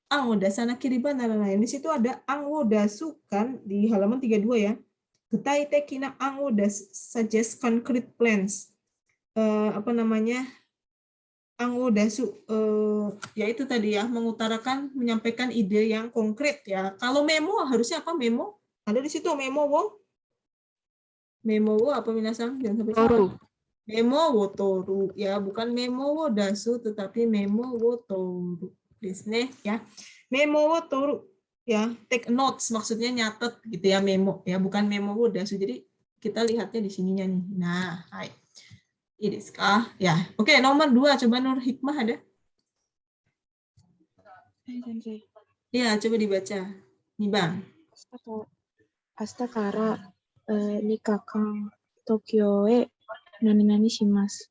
An wo dasanakireba naranai. Di situ ada an wo dasu kan di halaman 32 ya. Gutai tekina an wo dasu suggest concrete plans. Apa namanya? An wo dasu yaitu tadi ya mengutarakan menyampaikan ide yang konkret ya. Kalau memo harusnya apa memo? Ada di situ memo wo. Memo wo apa minasan? Jangan sampai salah. Memo wo toru ya, bukan memo wo dasu tetapi memo wo toru desne ya. Memo wo toru ya, take notes maksudnya nyatet gitu ya memo ya, bukan memo wo dasu. Jadi kita lihatnya di sininya nih. Nah, hai. Ini ya. Oke, nomor 2 coba Nur Hikmah ada? Sensei. Ya, coba dibaca. Nibang. Astakara nikakang Tokyo e nani shimasu.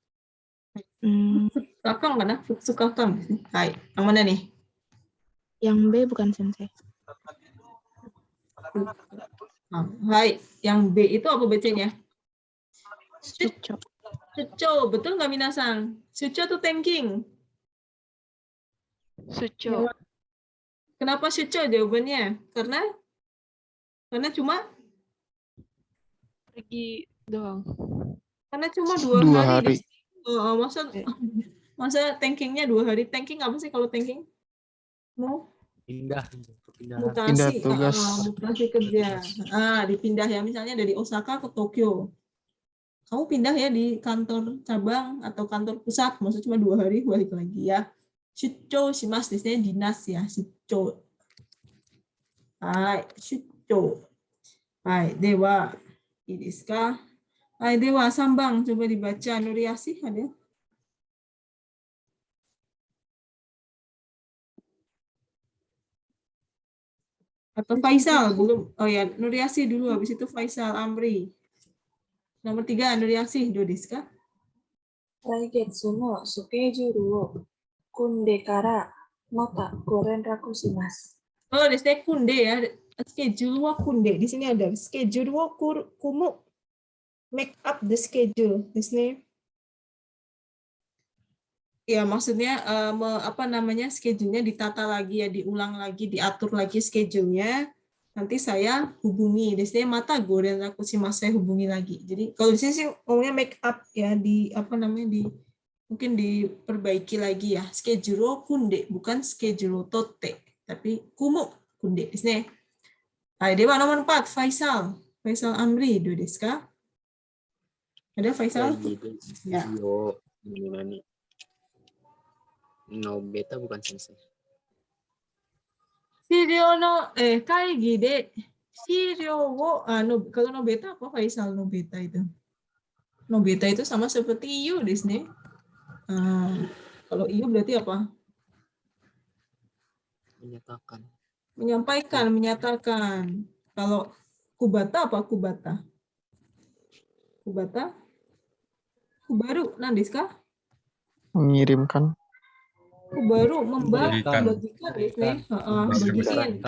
Kakang mana? Futsu kakang. Hai, yang mana nih? Yang B bukan Sensei. Hai, yang B itu apa bacanya? Sucho. Sucho, betul nggak Minasang? Sucho tuh thinking. Sucho. Kenapa sucho jawabannya? Karena cuma Pergi doang. Karena cuma 2 2 hari. hari. Oh, masa tankingnya 2 hari. Tanking apa sih kalau tanking? Pindah. Mutasi, tugas. mutasi kerja. Dipindah ya, misalnya dari Osaka ke Tokyo. Kamu pindah ya di kantor cabang atau kantor pusat, maksudnya cuma 2 hari, balik lagi ya. Shucho shimasu, disini dinas ya, shucho. Hai, shucho. Hai, dewa. Ini desu ka? Hai, dewa sambang, coba dibaca. Nuriasi ada? Atau Faisal belum? Oh ya, Nuriasi dulu, habis itu Faisal Amri. Nomor 3 Nuriasi, do desu ka? Laigetsu no sukejuru wo kunde kara mata gorenraku shimasu. Oh, di sini kunde ya. Schedule wa kunde. Di sini ada schedule wa kumu. Make up the schedule. Di sini. Ya, maksudnya schedule-nya ditata lagi ya, diulang lagi, diatur lagi schedule-nya. Nanti saya hubungi. Di sini mata goren aku saya hubungi lagi. Jadi kalau di sini sih ngomongnya make up ya, mungkin diperbaiki lagi ya. Schedule kunde bukan schedule tote, tapi kumu kunde di sini. Hai, dewa nomor 4 Faisal. Faisal Amri, do desu ka? Ada Faisal? Ya. No beta bukan Sensei. Shiryou no kaigi de shiryou wo kalau no beta apa Faisal no beta itu? No beta itu sama seperti iu di sini. Kalau iu berarti apa? Menyatakan. Menyampaikan, menyatakan. Kalau kubata apa kubata? Kubata? Kubaru, nandiska? Mengirimkan. Kubaru, membagikan di sini. Bagiin.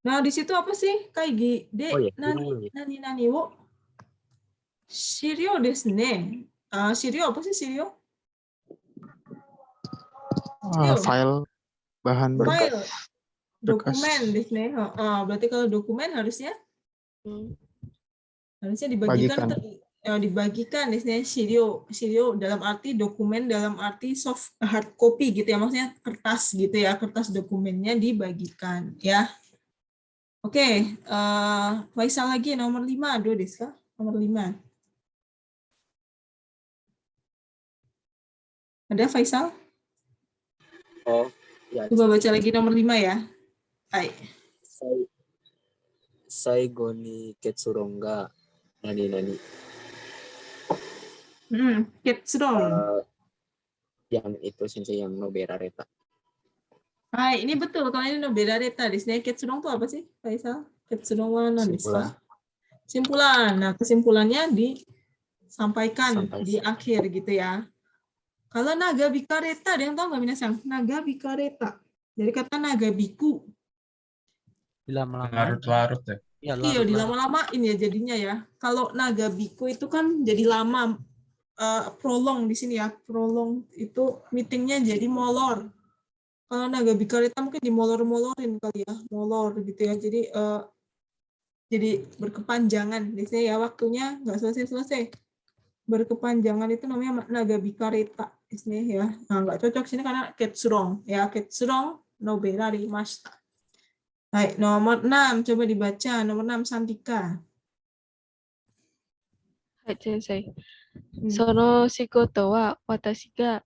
Nah, di situ apa sih? Kaigi de nani wo shiryou desu ne. Shiryou apa sih shiryou? File bahan berkas. File. Dokumen di sini. Berarti kalau dokumen harusnya dibagikan dibagikan di sini shiryou dalam arti dokumen, dalam arti soft hard copy gitu ya, maksudnya kertas gitu ya, kertas dokumennya dibagikan ya. Oke, Faisal lagi nomor 5 do desu ka? Nomor 5. Ada Faisal? Oh, ya. Coba baca lagi nomor 5 ya. Hai. Saigo ni ketsuron ga nani. Ketsuron. Yang itu Sensei yang no berareta. Hai, ini betul. Kalau ini no berareta. Di sini ketsuron itu apa sih, Faisal? Ketsuron wa nani desu ka? Kesimpulan. Nah, kesimpulannya disampaikan di akhir gitu ya. Kalau naga bikareta, ada yang tahu nggak Minasang? Naga bikareta. Dari kata naga biku. Larut-larut ya. Iya, dilama-lamain ya jadinya ya. Kalau naga biku itu kan jadi lama. Prolong di sini ya. Prolong itu meetingnya jadi molor. Kalau naga bikareta mungkin dimolor-molorin kali ya. Molor gitu ya. Jadi berkepanjangan. Di sini ya waktunya nggak selesai-selesai. Berkepanjangan itu namanya naga bikareta di sini ya. Nah, nggak cocok sini karena ketsurong ya. Ketsurong no berari mashita. Baik, nomor 6 coba dibaca. Nomor 6 Santika. Hai, Sensei. Sono shigoto wa watashi ga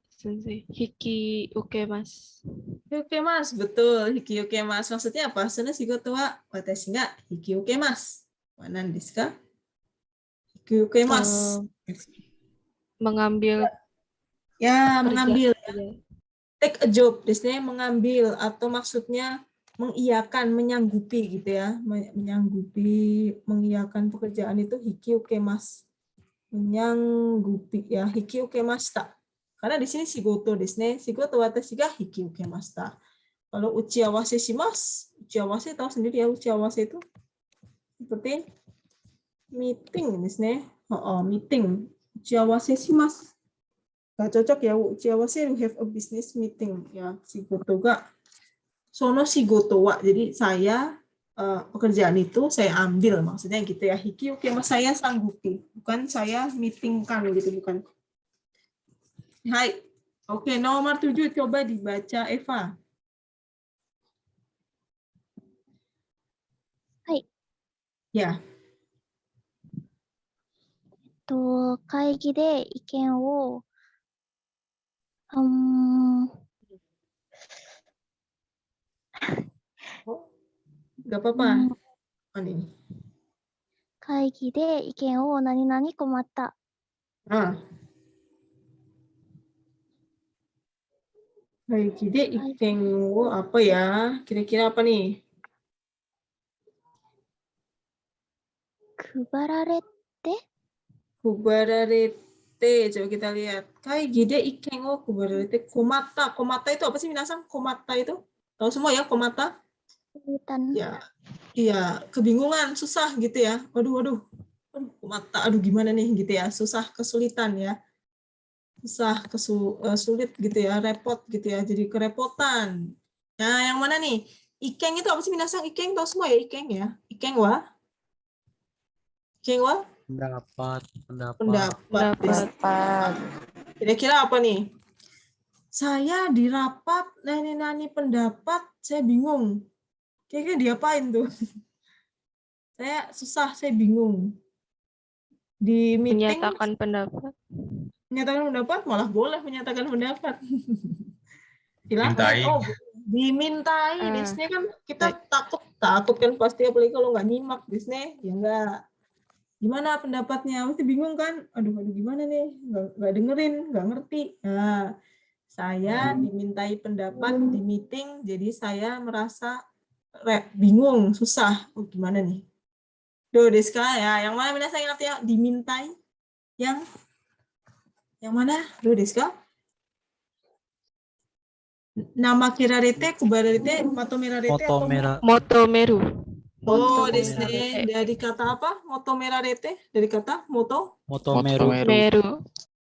Sensei, hiki ukemasu. Ukemasu, betul. Hiki ukemasu maksudnya apa? Sono shigoto wa watashi ga hiki ukemasu. Wa nan desu ka? Hiki ukemasu. mengambil Ya, mengambil. pekerjaan. Take a job, biasanya mengambil atau maksudnya mengiyakan, menyanggupi gitu ya. Menyanggupi, mengiyakan pekerjaan itu hiki ukemas. Menyanggupi ya, hiki ukemashita. Karena di sini shigoto desu ne. Shigoto watashi ga hiki ukemashita. Kalau uchiawase shimasu, uchiawase tahu sendiri ya, uchiawase itu seperti meeting desu ne. Meeting. Uchiawase shimasu. Gak cocok ya, uchiawase you have a business meeting ya, shigoto ga sono shigoto wa. Jadi saya pekerjaan itu saya ambil, maksudnya gitu ya. Hiki ukemasu, saya sanggupi, bukan saya meetingkan gitu, bukan. Hai. Oke, nomor 7 coba dibaca Eva. Hai. Ya. 会議で意見を、Gak apa-apa. Ini. 会議で意見を何々困った。Kaigi de iken wo apa ya? Kira-kira apa nih? 配られて Kubararete. Coba kita lihat. Kaigi de iken wo kubararete. Komata. Komata itu apa sih minasan? Komata itu? Tahu semua ya komata? Ya. Iya, kebingungan, susah gitu ya. Waduh, komata. Aduh gimana nih gitu ya. Susah, kesulitan ya. Susah, sulit gitu ya, repot gitu ya. Jadi kerepotan. Nah, yang mana nih? Ikeng itu apa sih minasan? Ikeng tahu semua ya ikeng ya? Ikeng wa? Ikeng wa? Pendapat. Kira-kira apa nih? Saya di rapat, nani pendapat, saya bingung. Kira-kira diapain tuh? Saya susah, saya bingung. Di meeting. Menyatakan pendapat. Menyatakan pendapat, malah boleh menyatakan pendapat. Silakan. Mintai. Oh, dimintai. Disney kan kita takut kan pasti, apalagi kalau nggak nyimak Disney, ya nggak. Gimana pendapatnya? Mesti bingung kan? Aduh gimana nih? Nggak dengerin, nggak ngerti. Nah, saya dimintai pendapat di meeting, jadi saya merasa bingung, susah. Oh, gimana nih? Do desu ka ya? Yang mana minasan ingat ya? Dimintai? Yang mana? Do desu ka? Nama kirarete, kubararete, matomerarete atau motomeru. Oh, Disney. Dari kata apa? Motomerarete? Dari kata Motomeru.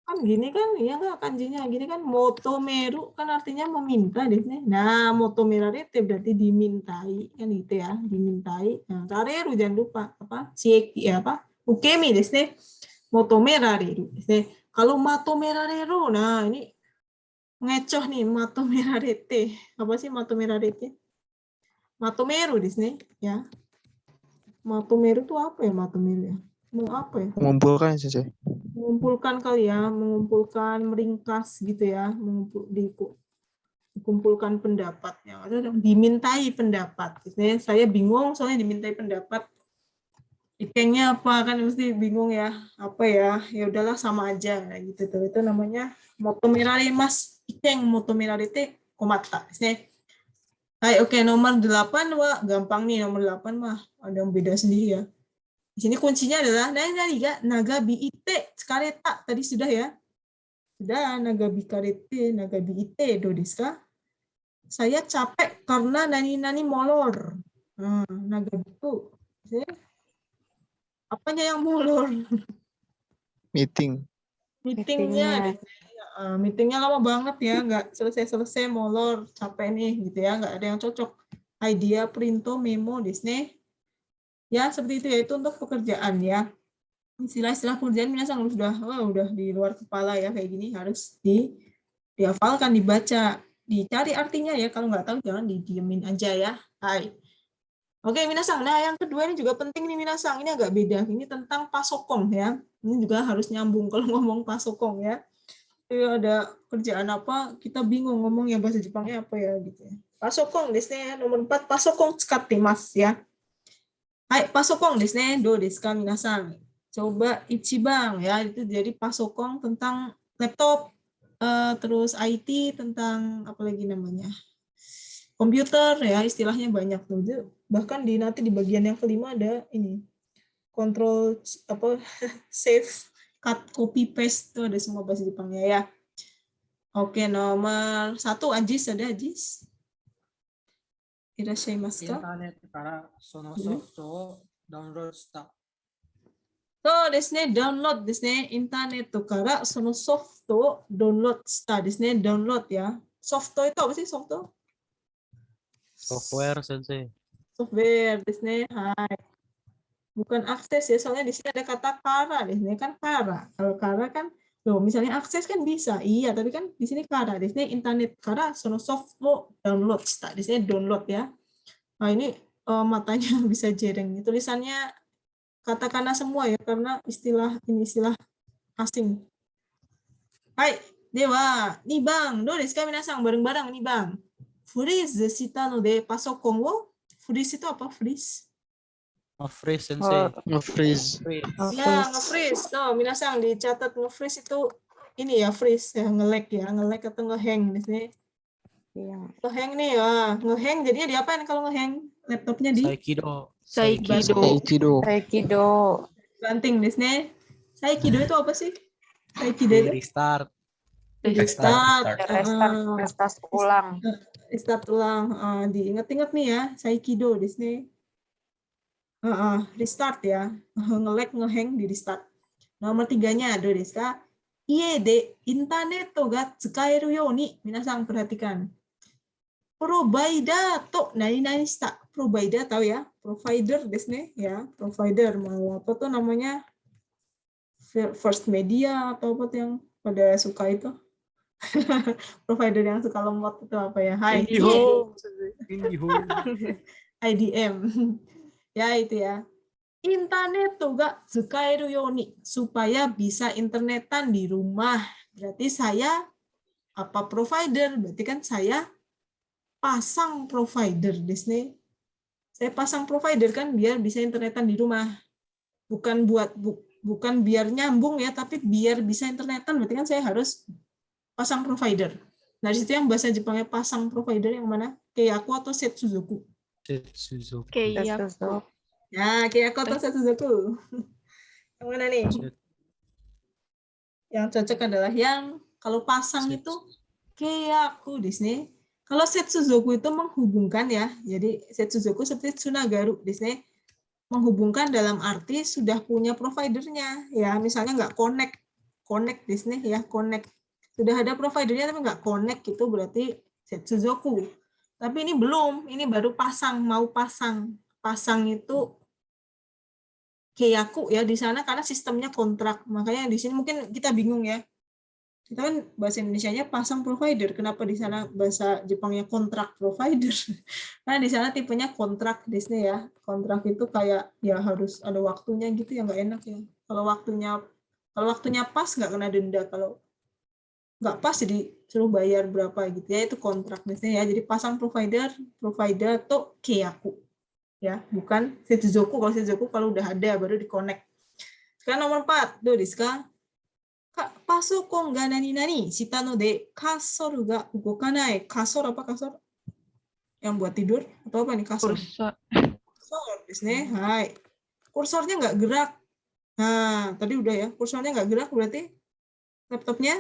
Kan gini kan, ya nggak kanjinya gini kan, motomeru kan artinya meminta Disney. Nah, motomerarete berarti dimintai kan gitu ya, dimintai. Nah, kareru jangan lupa apa? Sieki ya apa? Ukemi Disney. Motomerareru Disney. Kalau matomerareru, nah ini ngecoh nih matomerarete. Apa sih matomerarete? Matomeru Disney ya. Matomeru itu apa ya matomeru ya? Mau apa ya? Mengumpulkan sih. Mengumpulkan kali ya, mengumpulkan, meringkas gitu ya, dikumpulkan pendapatnya. Dimintai pendapat. Misalnya saya bingung soalnya dimintai pendapat. Ikengnya apa kan mesti bingung ya, apa ya? Ya udahlah sama aja nah gitu tuh. Itu namanya motomerare mas ikeng motomerarete komata. Hai, oke, nomor 8 wah gampang nih nomor 8 mah ada yang beda sendiri ya. Di sini kuncinya adalah nagabi ite kareta tadi sudah ya. Sudah nagabi karete, nagabi ite do desu ka? Saya capek karena nani molor. Nagabi itu apanya yang molor? Meetingnya. Meetingnya lama banget ya, nggak selesai molor, capek nih gitu ya, nggak ada yang cocok. Idea printo memo Disney. Ya, seperti itu ya, itu untuk pekerjaan ya. Istilah-istilah pekerjaan minasan udah di luar kepala ya, kayak gini harus dihafalkan, dibaca, dicari artinya ya, kalau nggak tahu jangan didiemin aja ya. Hai. Oke, minasan. Nah, yang kedua ini juga penting nih minasan, ini agak beda. Ini tentang pasokong ya. Ini juga harus nyambung kalau ngomong pasokong ya. Ada kerjaan apa, kita bingung ngomong ya bahasa Jepangnya apa ya gitu ya. Pasokong Disney nomor 4, pasokong tsukatemasu ya. Hai, pasokong desu ne. Do desu ka minasan? Coba Ichibang ya, itu jadi pasokong tentang laptop, terus IT tentang apa lagi namanya? Komputer ya, istilahnya banyak tuh. Bahkan nanti di bagian yang kelima ada ini. Control apa save, cut, copy, paste tuh ada semua bahasa Jepangnya ya. Oke, nomor 1 Ajis, ada Ajis? Irashaimasuka? インターネットからそのソフトをダウンロードした。そうですね、ダウンロードですね。インターネットからそのソフトをダウンロードしたですね。ダウンロードya. Soft itu apa sih soft? Software sensei. Software ですね。はい。Bukan akses ya, soalnya di sini ada kata kara di sini kan kara. Kalau kara kan, loh misalnya akses kan bisa, iya, tapi kan di sini kara. Di sini internet kara, sono soft lo download, di sini download ya. Nah ini matanya bisa jereng. Tulisannya katakana semua ya, karena istilah ini istilah asing. Hai, dewa, nih bang, do desu ka minasang bareng-bareng nih bang. Freeze shita no de pasokon wo. Freeze itu apa? Freeze? Nge-freeze sensei. Nge-freeze. Ya, nge-freeze. No, minasang dicatat nge-freeze itu ini ya, freeze ya, nge-lag ya, nge-lag atau nge-hang di sini. Nge-hang nih ya, nge-hang jadinya diapain kalau nge-hang laptopnya di Saikido. Aikido. Banting di sini. Saikido itu apa sih? Saikido itu Restart. restart ulang. Restart ulang. Diingat-ingat nih ya, Saikido di sini. Restart ya, nge-lag, nge-hang di restart. Nomor 3-nya, do desu ka? Ie de internet ga tsukaeru you ni. Minasang perhatikan. Provider to nani-nani shita. Provider tahu ya? Provider desu ne ya, provider mau apa tuh namanya? First Media atau apa tuh yang pada suka itu? Provider yang suka lemot itu apa ya? Hai. IDM. Ya itu ya. Internet tuh gak tsukaeru you ni, supaya bisa internetan di rumah. Berarti saya apa provider? Berarti kan saya pasang provider Disney. Saya pasang provider kan biar bisa internetan di rumah. Bukan biar nyambung ya, tapi biar bisa internetan berarti kan saya harus pasang provider. Nah, di situ yang bahasa Jepangnya pasang provider yang mana? Keiyaku atau Setsuzoku? Keiyaku. Ya, Keiyaku atau Setsuzoku. Yang mana nih? Yang cocok adalah yang kalau pasang itu Keiyaku di sini. Kalau Setsuzoku itu menghubungkan ya. Jadi Setsuzoku seperti Tsunagaru di sini. Menghubungkan dalam arti sudah punya providernya. Ya, misalnya nggak connect di sini ya, connect. Sudah ada providernya tapi nggak connect, itu berarti Setsuzoku. Tapi ini belum, ini baru pasang, mau pasang. Pasang itu Keiyaku ya di sana karena sistemnya kontrak. Makanya di sini mungkin kita bingung ya. Kita kan bahasa Indonesianya pasang provider. Kenapa di sana bahasa Jepangnya kontrak provider? Karena di sana tipenya kontrak di sini ya. Kontrak itu kayak ya harus ada waktunya gitu ya, nggak enak ya. Kalau waktunya pas nggak kena denda, kalau nggak pas jadi suruh bayar berapa gitu ya, itu kontrak biasanya ya. Jadi pasang provider tuh Keiyaku ya, bukan Setsuzoku. Kalau Setsuzoku kalau udah ada baru di-connect. Sekarang nomor 4, do desu ka? Pasokon ga nani-nani shita no de kasor ga ugokanai. Kasor apa kasor? Yang buat tidur atau apa nih kasor? Kursor desu ne. Hai. Kursornya nggak gerak. Nah, tadi udah ya. Kursornya nggak gerak berarti laptopnya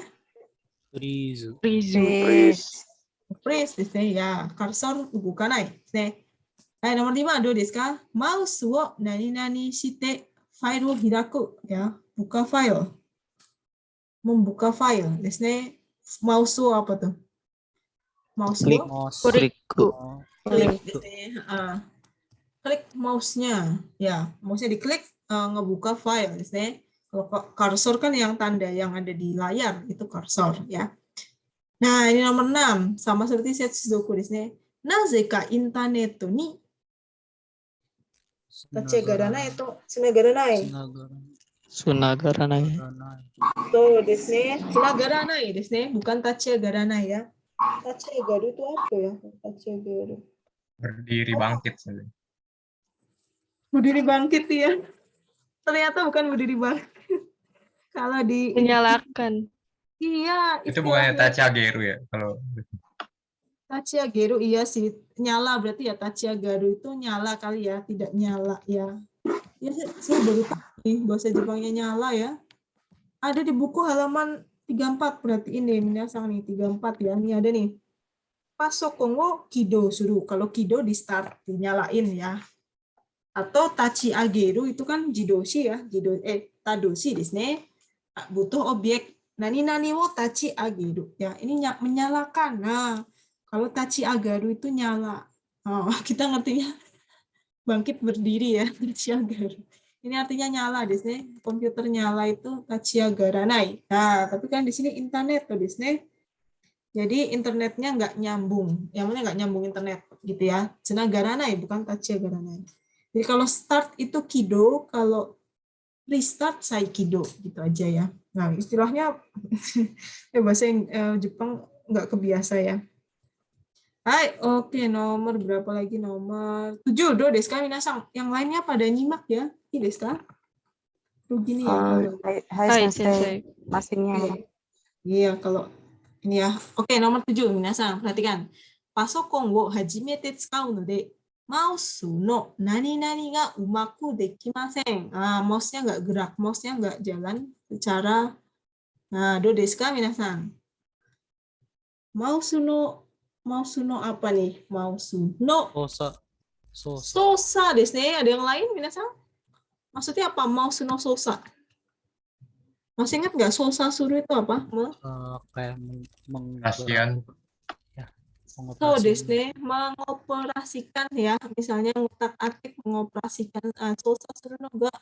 Freeze. Freeze desu ne. Ya, kursor ugokanai desu ne. Hai, nomor 5, do desu ka? Mouse wo nani-nani shite file wo hiraku. Ya, buka file. Membuka file. Desu ne. Mouse wo apa tuh? Mouse wo? Klik mouse-nya. Ya, mouse-nya diklik, ngebuka file. Desu ne. Kalau cursor kan yang tanda yang ada di layar, itu cursor ya. Nah, ini nomor 6. Sama seperti Setsuzoku desu ne. Nazeka internet ni tsunageranai to tsunageranai. Tuh desu ne. Tsunageranai desu ne, bukan tsunageranai ya. Tsunageru itu apa ya? Tsunageru. Berdiri bangkit. Berdiri bangkit ya. Ternyata bukan berdiri balik. Kalau di Menyalakan. iya, Itu bukannya istilahnya tachiageru ya kalau tachiageru iya sih, nyala berarti ya tachiagaru itu nyala kali ya, tidak nyala ya. Ya saya baru tahu nih bahasa Jepangnya nyala ya. Ada di buku halaman 34 berarti ini minasang nih 34 ya. Ini ada nih. Pasokon wo kido suru. Kalau kido di start dinyalain ya. Atau tachiageru itu kan jidoshi ya, tadoshi desu ne. Butuh objek nani wo tachiageru ya. Ini menyalakan. Nah, kalau tachiagaru itu nyala. Oh, kita ngertinya bangkit berdiri ya, tachiagaru. Ini artinya nyala desu ne. Komputer nyala itu tachiagaranai. Nah, tapi kan di sini internet tuh desu ne. Jadi internetnya nggak nyambung. Yang mana nggak nyambung internet gitu ya. Tsunagaranai bukan tachiagaranai. Jadi kalau start itu kido, kalau restart saikido gitu aja ya. Nah, istilahnya bahasa Jepang nggak kebiasa ya. Hai, oke, nomor berapa lagi? Nomor 7. Do desu ka minasang. Yang lainnya pada nyimak ya. Ini desu ka? Gini ya. Hai sensei. Masih nyimak. Iya, kalau ini ya. Oke, nomor 7 minasang. Perhatikan. Pasokon wo hajimete tsukau no de mouse no nani-nani ga umaku dekimasen. Mouse-nya nggak gerak, mouse-nya nggak jalan secara. Nah, do desu ka minasang. Mouse no apa nih? Mouse no sosa desu ne. Ada yang lain minasang? Maksudnya apa? Mouse no sosa. Masih ingat nggak sosa suru itu apa? Kayak kasihan. So desu ne, mengoperasikan ya. Misalnya ngutak-atik mengoperasikan sosa suru no ga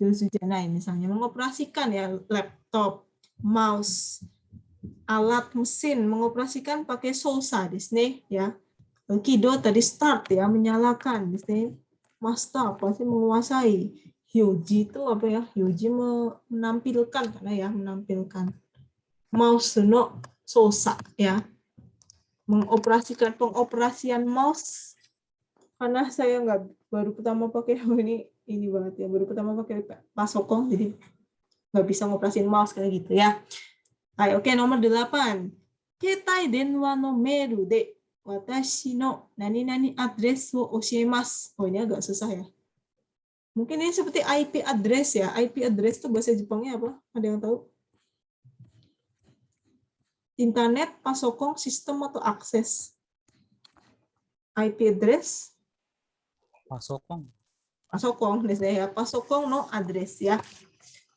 jozu janai misalnya mengoperasikan ya laptop, mouse, alat mesin mengoperasikan pakai sosa desu ne ya. Kido tadi start ya, menyalakan desu ne. Master pasti menguasai. Hyoji itu apa ya? Hyoji menampilkan karena ya menampilkan. Mouse no sosa ya. Mengoperasikan pengoperasian mouse karena saya baru pertama pakai ini banget ya, baru pertama pakai pasokon jadi nggak bisa ngoperasin mouse kayak gitu ya. Oke, nomor 8. Ketai denwa no meiru de watashi no nani-nani address wo oshiemasu. Oh, ini agak susah ya. Mungkin ini seperti IP address ya. IP address itu bahasa Jepangnya apa? Ada yang tahu? Internet, pasokon, sistem atau akses? IP address? Pasokon. Pasokon, ya. Pasokon no address ya.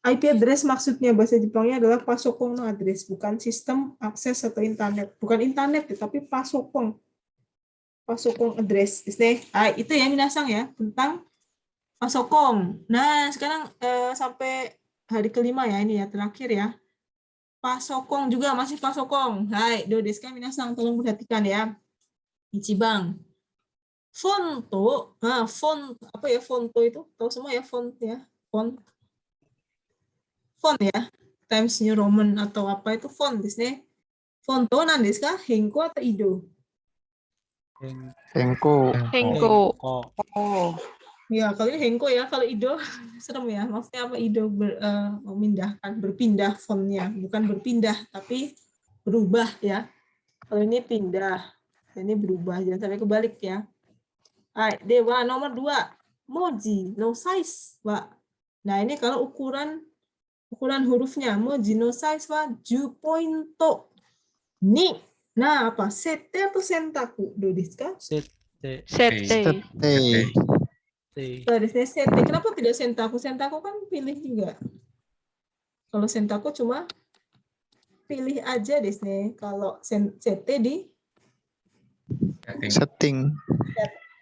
IP address maksudnya bahasa Jepangnya adalah pasokon no address, bukan sistem akses atau internet. Bukan internet ya, tapi pasokon. Pasokon address. Itu ya minasang ya, tentang pasokon. Nah, sekarang sampai hari kelima ya ini ya, terakhir ya. Pasokon juga masih pasokon. Hai, do desu ka minasang, tolong perhatikan ya. Ichiban. Fonto, font apa ya fonto itu? Tahu semua ya font ya, font. Font ya, Times New Roman atau apa itu font desu ne. Fonto nan desu ka? Henko atau ido? Henko. Oh. Ya, kalau ini Henko ya, kalau Ido serem ya. Maksudnya apa Ido memindahkan, berpindah fontnya, bukan berpindah tapi berubah ya. Kalau ini pindah, ini berubah, jangan sampai kebalik ya. Dewa nomor 2, moji no size, Pak. Nah, ini kalau ukuran hurufnya, moji no size wa 10 pointo ni. Nah, apa? Sette atau sentaku? Do desu ka? Sette. Sette. Kenapa tidak sentaku? Sentaku kan pilih juga. Kalau sentaku cuma pilih aja desu ne. Kalau sette di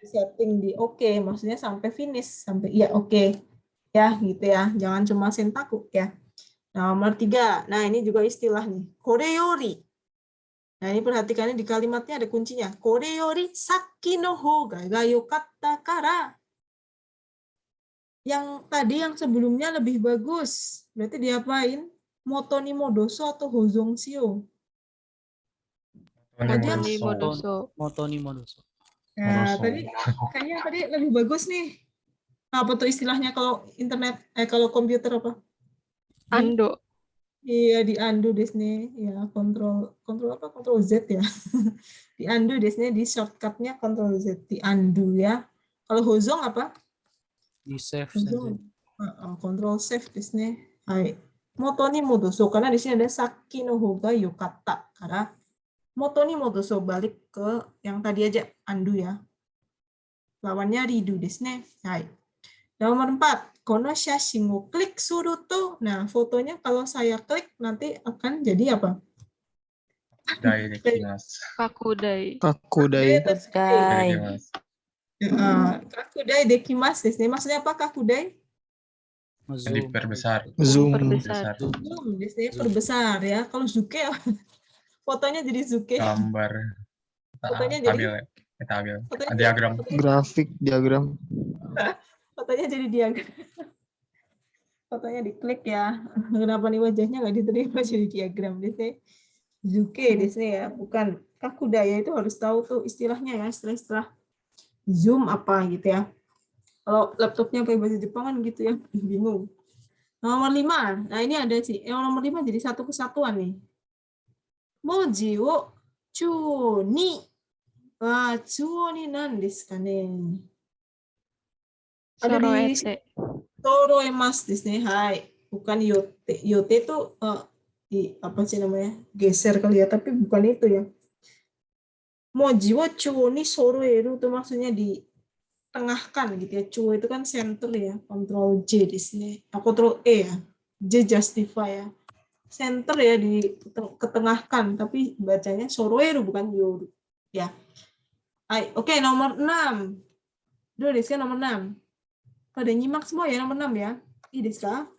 setting di oke, maksudnya sampai finish, sampai ya oke. Ya, gitu ya. Jangan cuma sentaku ya. Nah, nomor 3. Nah, ini juga istilah nih. Koreyori. Nah, ini perhatikannya di kalimatnya ada kuncinya. Koreyori saki no hoga ga yokatta kara. Yang tadi yang sebelumnya lebih bagus. Berarti diapain? Moto ni modoso atau hozong shio? Moto ni modoso. Nah, tadi kayaknya lebih bagus nih. Apa tuh istilahnya kalau internet, kalau komputer apa? Ando. Iya, di undo Disney. Ya, kontrol apa? Kontrol Z ya. Di undo Disney, di shortcutnya kontrol Z, di undo ya. Kalau hozong apa? Di save Hozong. sensei. Kontrol save Disney. Hai. Moto ni modoso, karena di sini ada saki no hoga yokata. Karena moto ni modoso, balik ke yang tadi aja, undo ya. Lawannya redo Disney. Hai. Nomor 4, kono shashin wo klik suru to. Nah, fotonya kalau saya klik nanti akan jadi apa? Kakudai dekimasu. Kakudai. Kakudai. Dekimasu. Kakudai dekimasu Disney. Maksudnya apa kakudai? Diperbesar. Zoom. Perbesar. Zoom Disney perbesar ya. Kalau zuke fotonya jadi zuke. Gambar. Fotonya Tabel. jadi Tabel. fotonya Diagram. Grafik, diagram. fotonya jadi diagram. Fotonya diklik ya. Kenapa nih wajahnya nggak diterima jadi diagram Disney? Zuke Disney ya, bukan kakudai. Itu harus tahu tuh istilahnya ya, istilah zoom apa gitu ya. Kalau laptopnya pakai bahasa Jepang kan gitu ya, bingung. Nomor 5, nah ini ada sih. Yang nomor 5 jadi satu kesatuan nih. Moji wo chu ni. Wah, chu ni nan desu ka ne? Ada di Toroemas Disney. Hai, bukan yote. Yote itu apa sih namanya? Geser kali ya, tapi bukan itu ya. Moji wo chu ni soroeru itu maksudnya ditengahkan gitu ya. Chu itu kan center ya, Ctrl J di sini. Ctrl E ya. J justify ya. Center ya ketengahkan, tapi bacanya soroeru bukan yoru. Ya. Hai, oke, nomor 6. Dulu desu nomor 6. Pada nyimak semua ya nomor 6 ya. Ih, desu ka?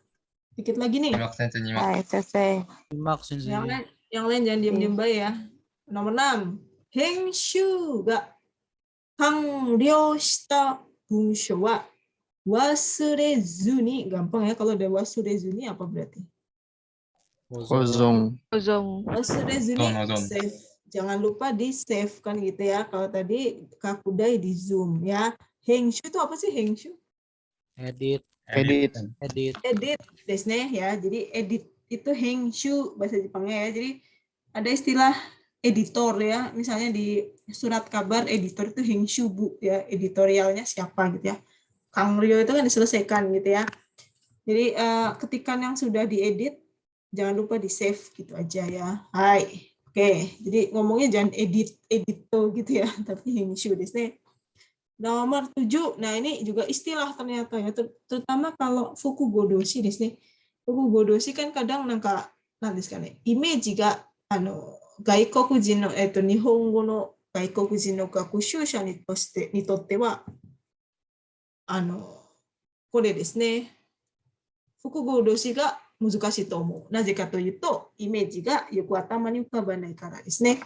Dikit lagi nih. Nyimak sensei, nyimak. Hai, sensei. Nyimak sensei. Yang lain jangan diam-diam baik ya. Nomor 6. Henshu ga kanryou shita bunsho wa wasurezu ni. Gampang ya kalau ada wasurezu ni apa berarti? Hozong. Wasurezu ni save. Jangan lupa di save kan gitu ya. Kalau tadi kakudai di zoom ya. Henshu itu apa sih henshu? Edit Desne ya. Jadi edit itu henshu bahasa Jepangnya ya. Jadi ada istilah editor ya. Misalnya di surat kabar editor itu henshu bu ya. Editorialnya siapa gitu ya. Kanryo itu kan diselesaikan gitu ya. Jadi ketikan yang sudah diedit jangan lupa di save gitu aja ya. Hai. Oke. Jadi ngomongnya jangan edito gitu ya, tapi henshu desne. Nomor 7, nah ini juga istilah ternyata ya, terutama kalau fukugodoshi desne. Fukugodoshi kan kadang nandesu ka ne, imeji ga gaikokujin no nihongo no gaikokujin no gakushūsha ni totte wa kore desu ne. Fukugodoshi ga muzukashi to omou. Naze ka to iu to, imeji ga yoku atama ni ukabanai kara desu ne.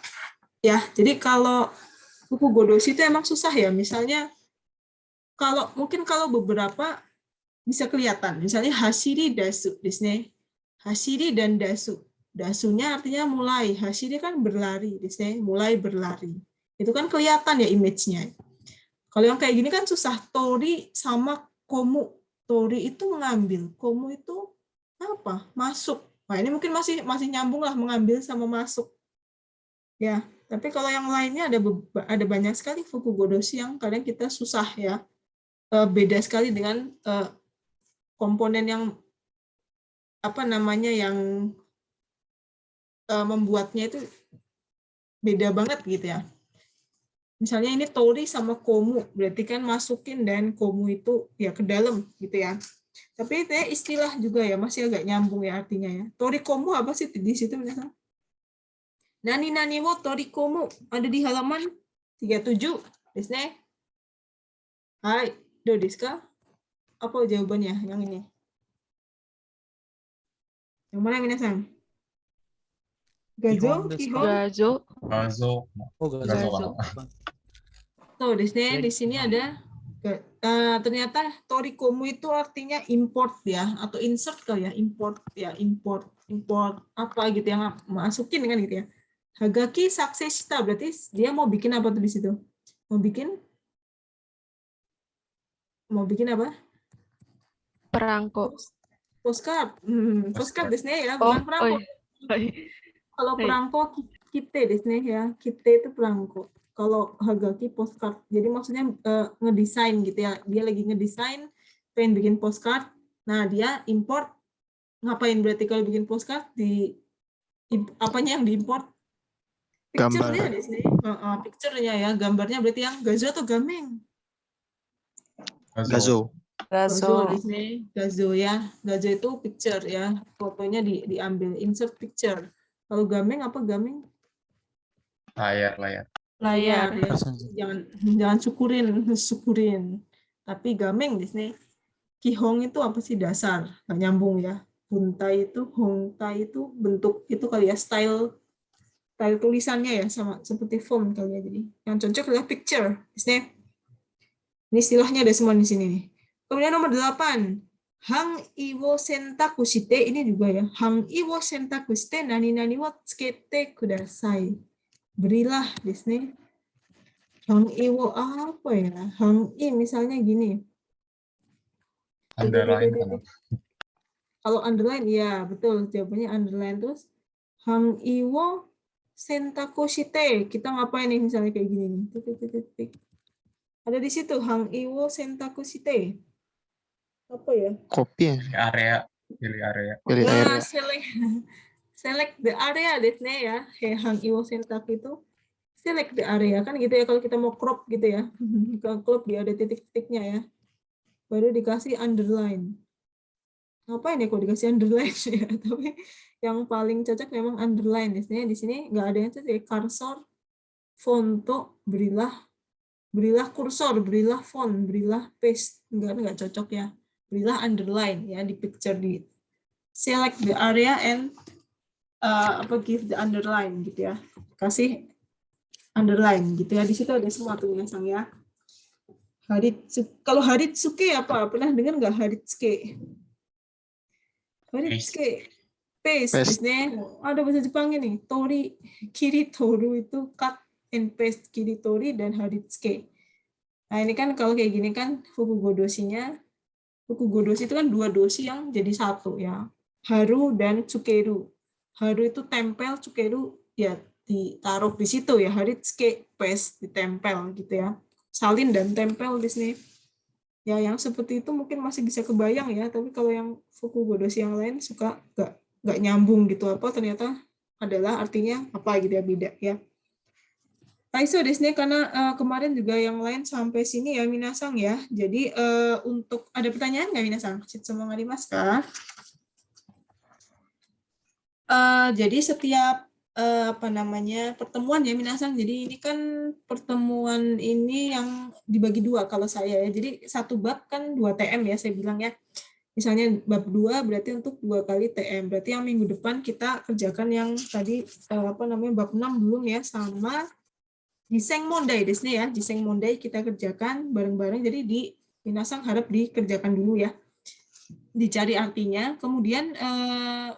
Ya, jadi kalau fukugodoshi itu emang susah ya. Misalnya mungkin kalau beberapa bisa kelihatan. Misalnya hashiri dasu desne. Hashiri dan dasu. Dasunya artinya mulai, hashiri kan berlari desne, mulai berlari. Itu kan kelihatan ya image-nya. Kalau yang kayak gini kan susah. Tori sama komu. Tori itu mengambil, komu itu apa? Masuk. Nah, ini mungkin masih nyambung lah mengambil sama masuk. Ya. Tapi kalau yang lainnya ada banyak sekali fukugodoshi yang kadang kita susah ya. Beda sekali dengan komponen yang yang membuatnya itu beda banget gitu ya. Misalnya ini tori sama komu, berarti kan masukin dan komu itu ya ke dalam gitu ya. Tapi itu ya istilah juga ya, masih agak nyambung ya artinya ya. Tori komu apa sih di situ misalnya? Nani wo torikomu ada di halaman 37 desu ne. Hai, do desu ka? Apa jawabannya yang ini? Yang mana minasan? Gazo, kihon. Gazo. Tuh, di sini ada ternyata torikomu itu artinya import ya atau insert kali ya, import apa gitu yang masukin kan gitu ya. Hagaki suksesita berarti dia mau bikin apa tuh di situ? Mau bikin apa? perangko. Postcard. Postcard desu ne ya, Oh, bukan perangko. Kalau perangko kite desu ne ya. Kite itu perangko. Kalau hagaki postcard. Jadi maksudnya ngedesain gitu ya. Dia lagi ngedesain, pengen bikin postcard. Nah, dia import. Ngapain berarti kalau bikin postcard? Apanya yang diimport? Picture-nya desu ne. Picture-nya ya. Gambarnya berarti yang gazo atau gameng? Gazo. Gazo desu ne. Gazo ya. Gazo itu picture ya. Fotonya diambil, insert picture. Kalau gameng apa gameng? Layar. Layar ya. Jangan syukurin. Tapi gameng desu ne. Kihong itu apa sih? Dasar. Nggak nyambung ya. Buntai itu, hongtai itu bentuk itu kali ya, style tulisannya ya, sama seperti font kali ya. Jadi yang cocok adalah picture. Ini istilahnya ada semua di sini nih. Kemudian nomor 8. Hang iwo sentaku shite, ini juga ya. Hang iwo sentaku shite nani nani wo tsukete kudasai. Berilah di sini. Hang iwo apa ya? Hang i misalnya gini. Underline. Kalau underline ya betul, jawabannya underline. Terus hang iwo sentaku shite, kita ngapain nih misalnya kayak gini nih. Ada di situ hang iwo sentaku shite. Apa ya? Kopi ya. Pilih area. Nah, select the area desu ne ya. Hang iwo sentaku itu select the area kan gitu ya, kalau kita mau crop gitu ya. Crop dia ada titik-titiknya ya. Baru dikasih underline. Ngapain ya kalau dikasih underline ya? Tapi yang paling cocok memang underline di sini nggak ada yang cocok. Cursor, fonto, berilah kursor, berilah font, berilah paste, nggak cocok ya. Berilah underline ya di picture, di select the area and give the underline gitu ya. Kasih underline gitu ya. Di situ ada semua tulisan ya. Kalau Haritsuke apa? Pernah dengar nggak Haritsuke? Haritsuke. Paste. Ada bahasa Jepangnya nih. Tori, kiri toru itu cut and paste, kiri tori dan Haritsuke. Nah ini kan kalau kayak gini kan fukugodoshinya. Fukugodoshi itu kan dua doshi yang jadi satu ya. Haru dan tsukeru. Haru itu tempel, tsukeru ya ditaruh di situ ya. Haritsuke paste, ditempel gitu ya. Salin dan tempel di sini. Ya yang seperti itu mungkin masih bisa kebayang ya, tapi kalau yang fukugodoshi yang lain suka nggak nyambung gitu, apa ternyata adalah artinya apa gitu ya, beda ya. Taiso desu ne, karena kemarin juga yang lain sampai sini ya minasang ya. Jadi untuk ada pertanyaan nggak minasang? Shitsumo arimasu ka? Jadi setiap pertemuan ya minasang. Jadi ini kan pertemuan ini yang dibagi dua kalau saya ya. Jadi satu bab kan 2 TM ya saya bilang ya. Misalnya bab 2 berarti untuk 2 kali TM. Berarti yang minggu depan kita kerjakan yang tadi bab 6 belum ya, sama Jiseng Mondai desu ne ya. Jiseng Mondai kita kerjakan bareng-bareng. Jadi di minasang harap dikerjakan dulu ya. Dicari artinya. Kemudian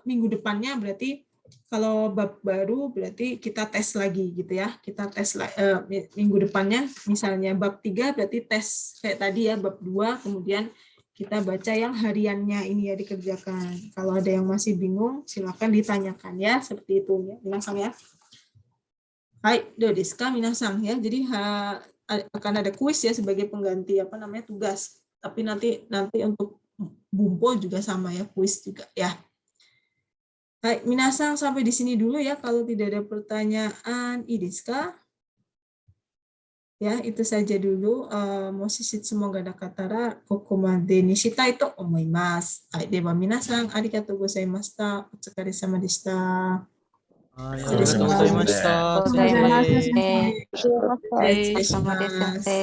minggu depannya berarti kalau bab baru berarti kita tes lagi gitu ya. Kita tes minggu depannya misalnya bab 3 berarti tes kayak tadi ya, bab 2 kemudian kita baca yang hariannya ini ya dikerjakan. Kalau ada yang masih bingung silakan ditanyakan ya, seperti itu ya minasang ya. Hai, do desu ka minasang ya. Jadi akan ada kuis ya sebagai pengganti tugas. Tapi nanti untuk bumpo juga sama ya, kuis juga ya. Hai, minasang sampai di sini dulu ya. Kalau tidak ada pertanyaan, ii desu ka? Ya, itu saja dulu. Moshi shitsumo ga nakatara kokomade ni shitai to omoimasu. Hai, dewa minasang arigatou gozaimashita. Otsukaresama deshita. ありがとうございました。お疲れ様です。お疲れ様です。